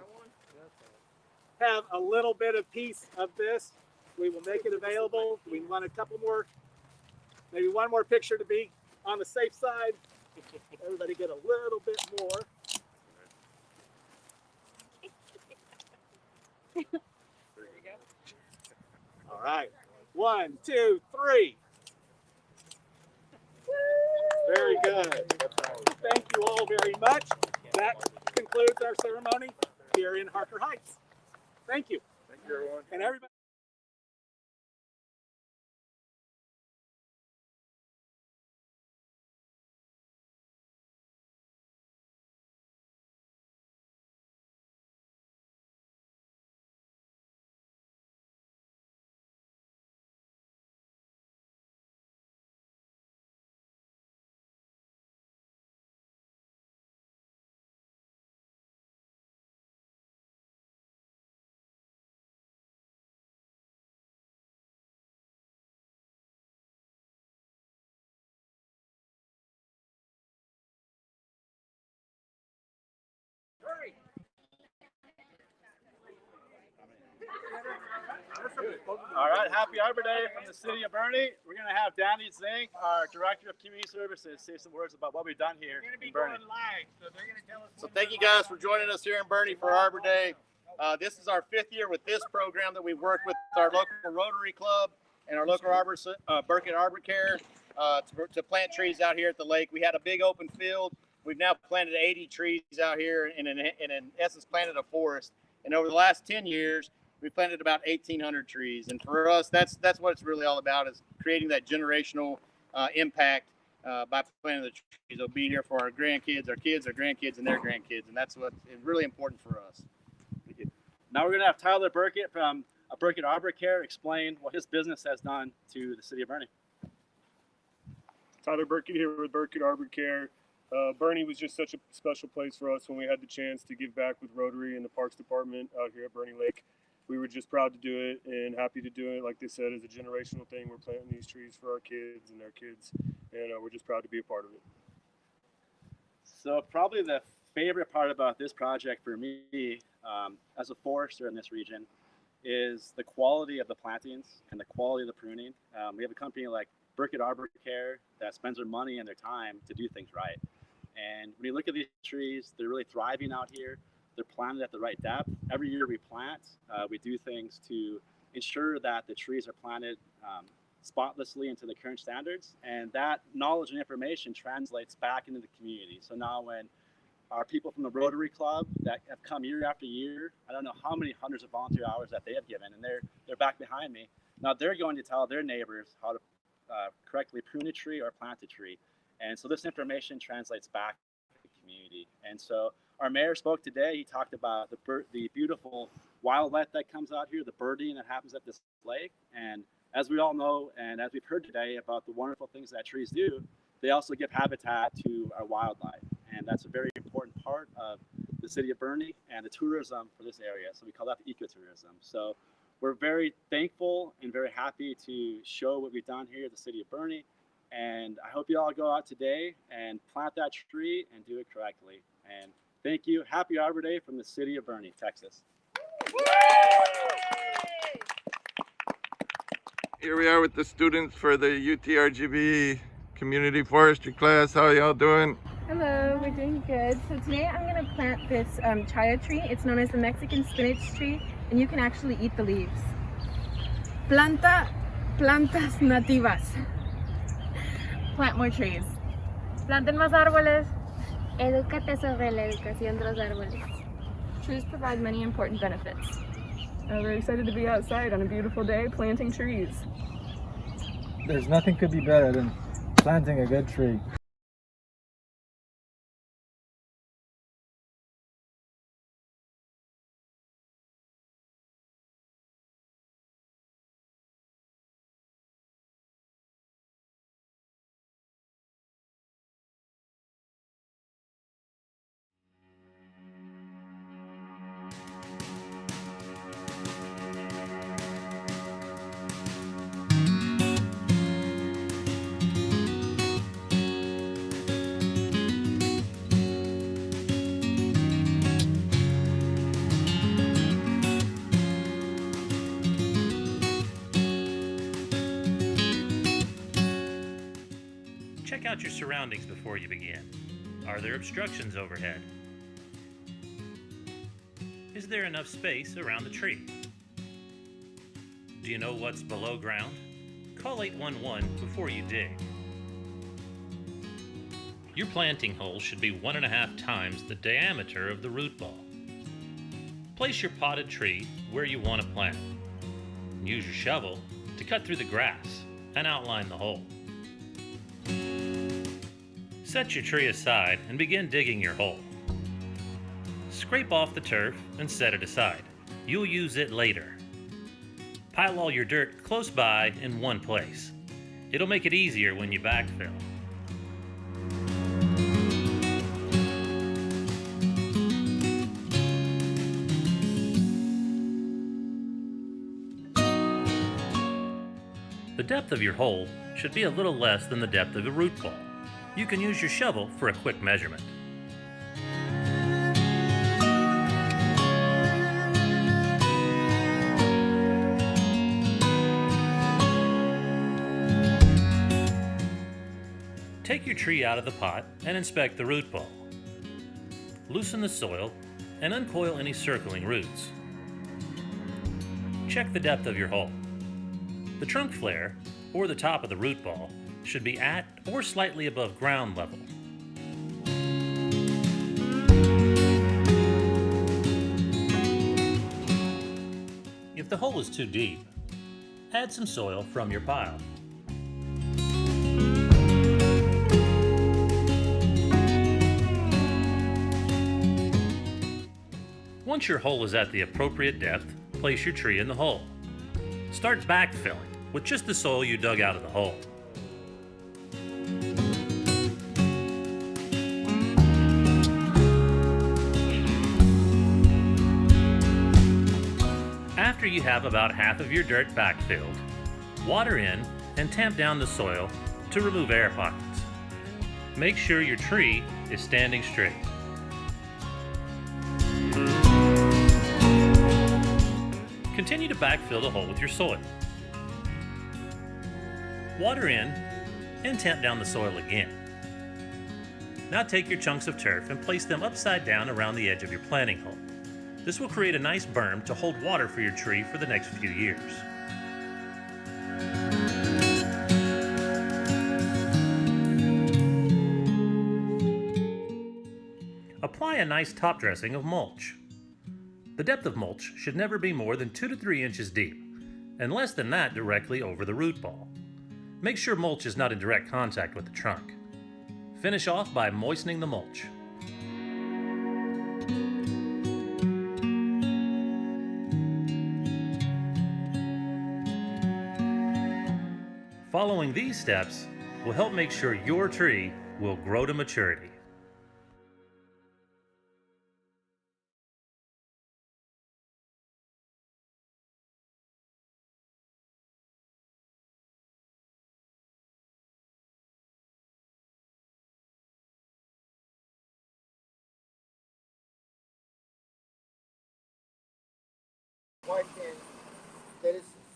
have a little bit of piece of this, we will make it available. We want a couple more, maybe one more picture to be on the safe side. Everybody get a little bit more. There you go. All right. 1, 2, 3. Very good. Thank you all very much. That concludes our ceremony here in Harker Heights. Thank you. Thank you, everyone. And everybody. All right, happy Arbor Day from the City of Bernie. We're going to have Danny Zink, our Director of Community Services, say some words about what we've done here in Bernie. So thank you guys for joining us here in Bernie for Arbor Day. This is our 5th year with this program that we've worked with our local Rotary Club and our local Burkett Arbor Care to plant trees out here at the lake. We had a big open field. We've now planted 80 trees out here and in essence planted a forest. And over the last 10 years, we planted about 1,800 trees. And for us, that's what it's really all about, is creating that generational impact by planting the trees. They'll be here for our grandkids, our kids, our grandkids, and their grandkids. And that's what's really important for us. Now we're going to have Tyler Burkett from Burkett Arbor Care explain what his business has done to the City of Bernie. Tyler Burkett here with Burkett Arbor Care. Bernie was just such a special place for us when we had the chance to give back with Rotary and the Parks Department out here at Bernie Lake. We were just proud to do it and happy to do it. Like they said, as a generational thing, we're planting these trees for our kids and their kids, and we're just proud to be a part of it. So probably the favorite part about this project for me as a forester in this region is the quality of the plantings and the quality of the pruning. We have a company like Burkett Arbor Care that spends their money and their time to do things right. And when you look at these trees, they're really thriving out here. They're planted at the right depth. Every year we plant, we do things to ensure that the trees are planted spotlessly into the current standards. And that knowledge and information translates back into the community. So now when our people from the Rotary Club that have come year after year, I don't know how many hundreds of volunteer hours that they have given, and they're back behind me. Now they're going to tell their neighbors how to correctly prune a tree or plant a tree. And so this information translates back to the community. And so our mayor spoke today. He talked about the beautiful wildlife that comes out here, the birding that happens at this lake. And as we all know, and as we've heard today about the wonderful things that trees do, they also give habitat to our wildlife. And that's a very important part of the city of Bernie and the tourism for this area. So we call that ecotourism. So we're very thankful and very happy to show what we've done here at the city of Bernie. And I hope you all go out today and plant that tree and do it correctly. And thank you. Happy Arbor Day from the city of Bernie, Texas. Here we are with the students for the UTRGV Community Forestry class. How are y'all doing? Hello, we're doing good. So today I'm going to plant this chaya tree. It's known as the Mexican spinach tree, and you can actually eat the leaves. Plantas nativas. plant more trees. Planten más árboles. Edúcate sobre la educación de los árboles. Trees provide many important benefits. We're excited to be outside on a beautiful day planting trees. There's nothing could be better than planting a good tree. Check out your surroundings before you begin. Are there obstructions overhead? Is there enough space around the tree? Do you know what's below ground? Call 811 before you dig. Your planting hole should be 1.5 times the diameter of the root ball. Place your potted tree where you want to plant. Use your shovel to cut through the grass and outline the hole. Set your tree aside and begin digging your hole. Scrape off the turf and set it aside. You'll use it later. Pile all your dirt close by in one place. It'll make it easier when you backfill. The depth of your hole should be a little less than the depth of the root ball. You can use your shovel for a quick measurement. Take your tree out of the pot and inspect the root ball. Loosen the soil and uncoil any circling roots. Check the depth of your hole. The trunk flare, or the top of the root ball, should be at or slightly above ground level. If the hole is too deep, add some soil from your pile. Once your hole is at the appropriate depth, place your tree in the hole. Start backfilling with just the soil you dug out of the hole. After you have about half of your dirt backfilled, water in and tamp down the soil to remove air pockets. Make sure your tree is standing straight. Continue to backfill the hole with your soil. Water in and tamp down the soil again. Now take your chunks of turf and place them upside down around the edge of your planting hole. This will create a nice berm to hold water for your tree for the next few years. Apply a nice top dressing of mulch. The depth of mulch should never be more than 2 to 3 inches deep, and less than that directly over the root ball. Make sure mulch is not in direct contact with the trunk. Finish off by moistening the mulch. Following these steps will help make sure your tree will grow to maturity.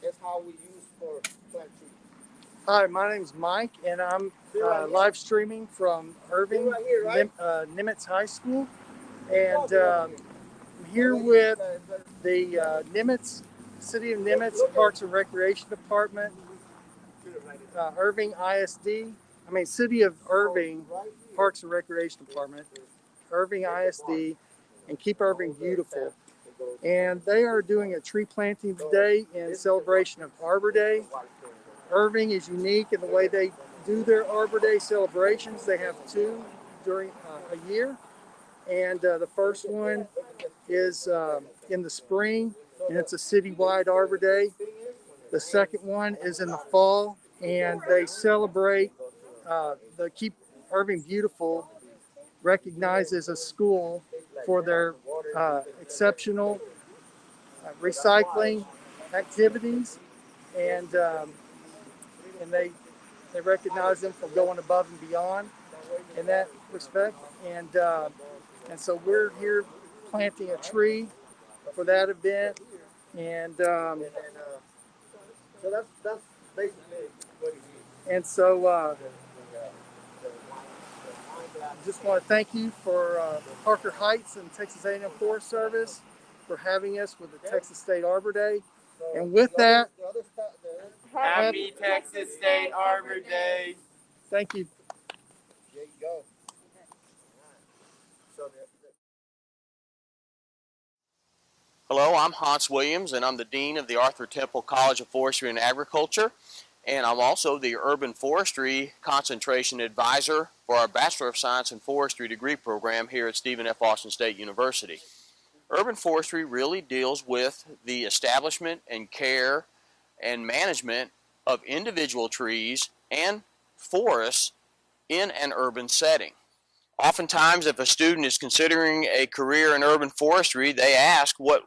That's how we use for plant trees. Hi, my name is Mike, and I'm live streaming from Irving, Nimitz High School, and I'm here with the Nimitz, City of Nimitz Parks and Recreation Department, Irving ISD. City of Irving Parks and Recreation Department, Irving ISD, and Keep Irving Beautiful. And they are doing a tree planting today in celebration of Arbor Day. Irving is unique in the way they do their Arbor Day celebrations. They have two during a year. And the first one is in the spring, and it's a citywide Arbor Day. The second one is in the fall, and they celebrate the Keep Irving Beautiful recognizes a school for their exceptional recycling activities, and they recognize them for going above and beyond in that respect. And so we're here planting a tree for that event, and so that's basically what it is. And so just want to thank you for Harker Heights and Texas A&M Forest Service for having us with the Texas State Arbor Day. And with that, Happy Texas State Arbor Day. Thank you. There you go. Hello, I'm Hans Williams, and I'm the Dean of the Arthur Temple College of Forestry and Agriculture, and I'm also the Urban Forestry Concentration Advisor for our Bachelor of Science in Forestry degree program here at Stephen F. Austin State University. Urban forestry really deals with the establishment and care and management of individual trees and forests in an urban setting. Oftentimes, if a student is considering a career in urban forestry, they ask what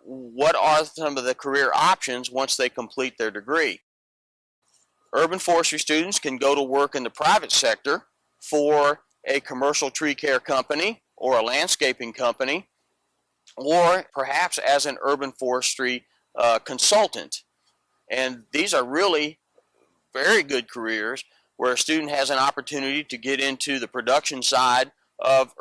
are some of the career options once they complete their degree. Urban forestry students can go to work in the private sector for a commercial tree care company or a landscaping company, or perhaps as an urban forestry consultant. And these are really very good careers where a student has an opportunity to get into the production side of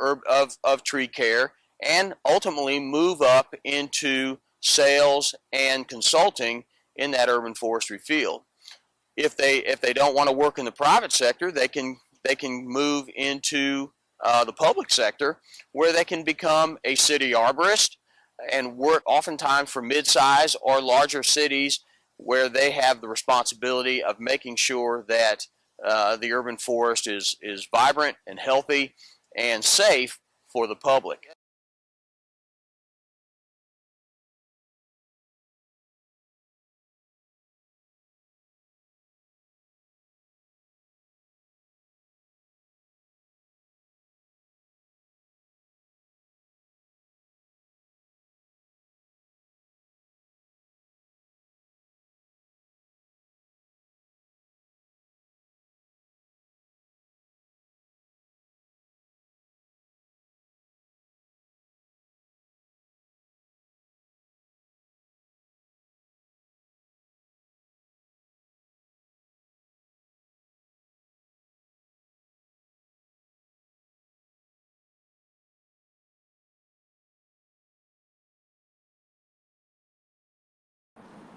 tree care and ultimately move up into sales and consulting in that urban forestry field. If they don't want to work in the private sector, they can move into the public sector, where they can become a city arborist and work oftentimes for mid-size or larger cities, where they have the responsibility of making sure that the urban forest is vibrant and healthy and safe for the public.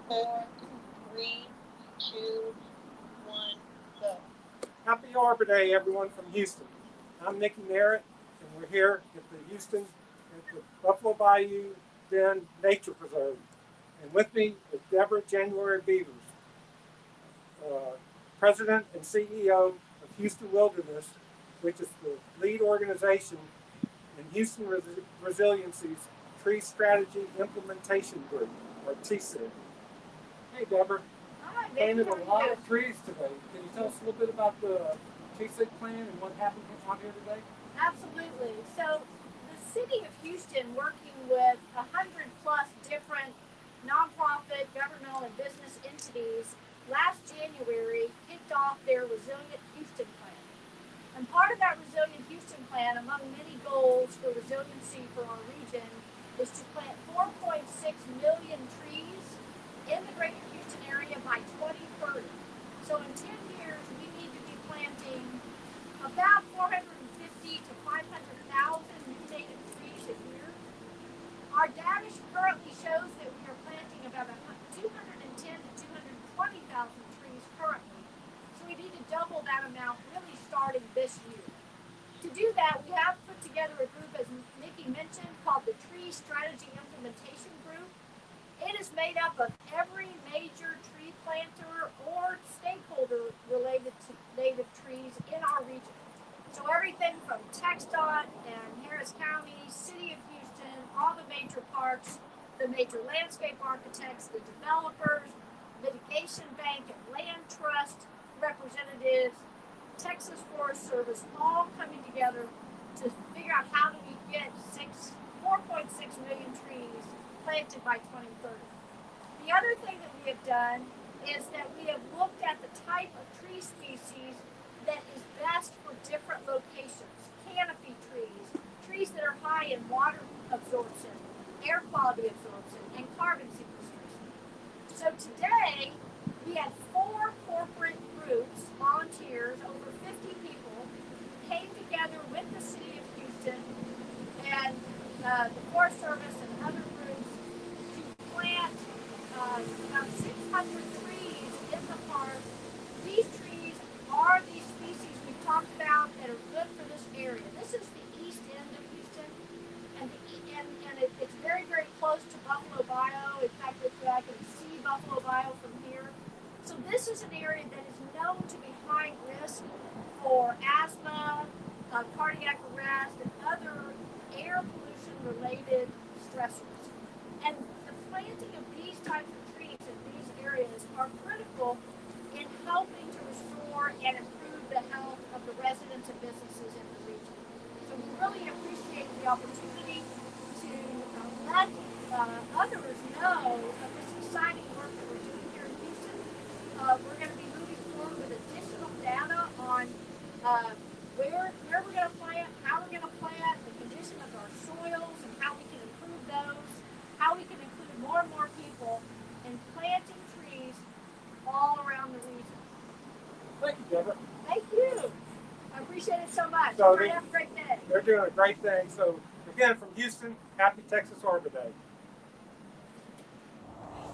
Four, three, two, one, go. Happy Arbor Day, everyone from Houston. I'm Nicky Merritt, and we're here at the Houston, at the Buffalo Bayou Bend Nature Preserve. And with me is Deborah January Beavers, President and CEO of Houston Wilderness, which is the lead organization in Houston Resiliency's Tree Strategy Implementation Group, or TSIG. Hey, Deborah. Hi, Planted a lot of trees today. Can you tell us a little bit about the TSIG plan and what happened on here today? Absolutely. So the City of Houston, working with 100+ different nonprofit, governmental, and business entities, last January kicked off their Resilient Houston Plan. And part of that Resilient Houston Plan, among many goals for resiliency for our region, is to plant 4.6 million trees in the greater Houston area by 2030. So in 10 years, we need to be planting about 450 to 500,000 new native trees a year. Our data currently shows that we are planting about 210 to 220,000 trees currently. So we need to double that amount really starting together a group, as Nikki mentioned, called the Tree Strategy Implementation Group. It is made up of every major tree planter or stakeholder related to native trees in our region. So everything from TxDOT and Harris County, City of Houston, all the major parks, the major landscape architects, the developers, Mitigation Bank and Land Trust representatives, Texas Forest Service, all coming together to figure out how do we get 4.6 million trees planted by 2030. The other thing that we have done is that we have looked at the type of tree species that is best for different locations. Canopy trees, trees that are high in water absorption, air quality absorption, and carbon sequestration. So today, we had 4 corporate groups, volunteers, over 50 people, came together with the City of Houston and the Forest Service and other groups to plant about 600 trees in the park. These trees are these species we've talked about that are good for this area. This is the east end of Houston, and it's very, very close to Buffalo Bio. In fact, I can see Buffalo Bio from here. So this is an area that is known to be high risk for asthma, cardiac arrest, and other air pollution-related stressors. And the planting of these types of trees in these areas are critical in helping to restore and improve the health of the residents and businesses in the region. So we really appreciate the opportunity to let others know of this exciting work that we're doing here in Houston. We're going to be moving forward with additional data on where we're going to plant, how we're going to plant, the condition of our soils, and how we can improve those, how we can include more and more people in planting trees all around the region. Thank you, Deborah. Thank you. I appreciate it so much. So Have a great day. They're doing a great thing. So again, from Houston, happy Texas Arbor Day.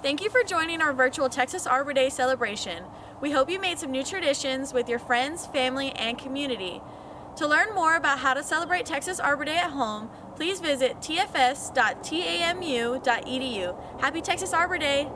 Thank you for joining our virtual Texas Arbor Day celebration. We hope you made some new traditions with your friends, family, and community. To learn more about how to celebrate Texas Arbor Day at home, please visit tfs.tamu.edu. Happy Texas Arbor Day!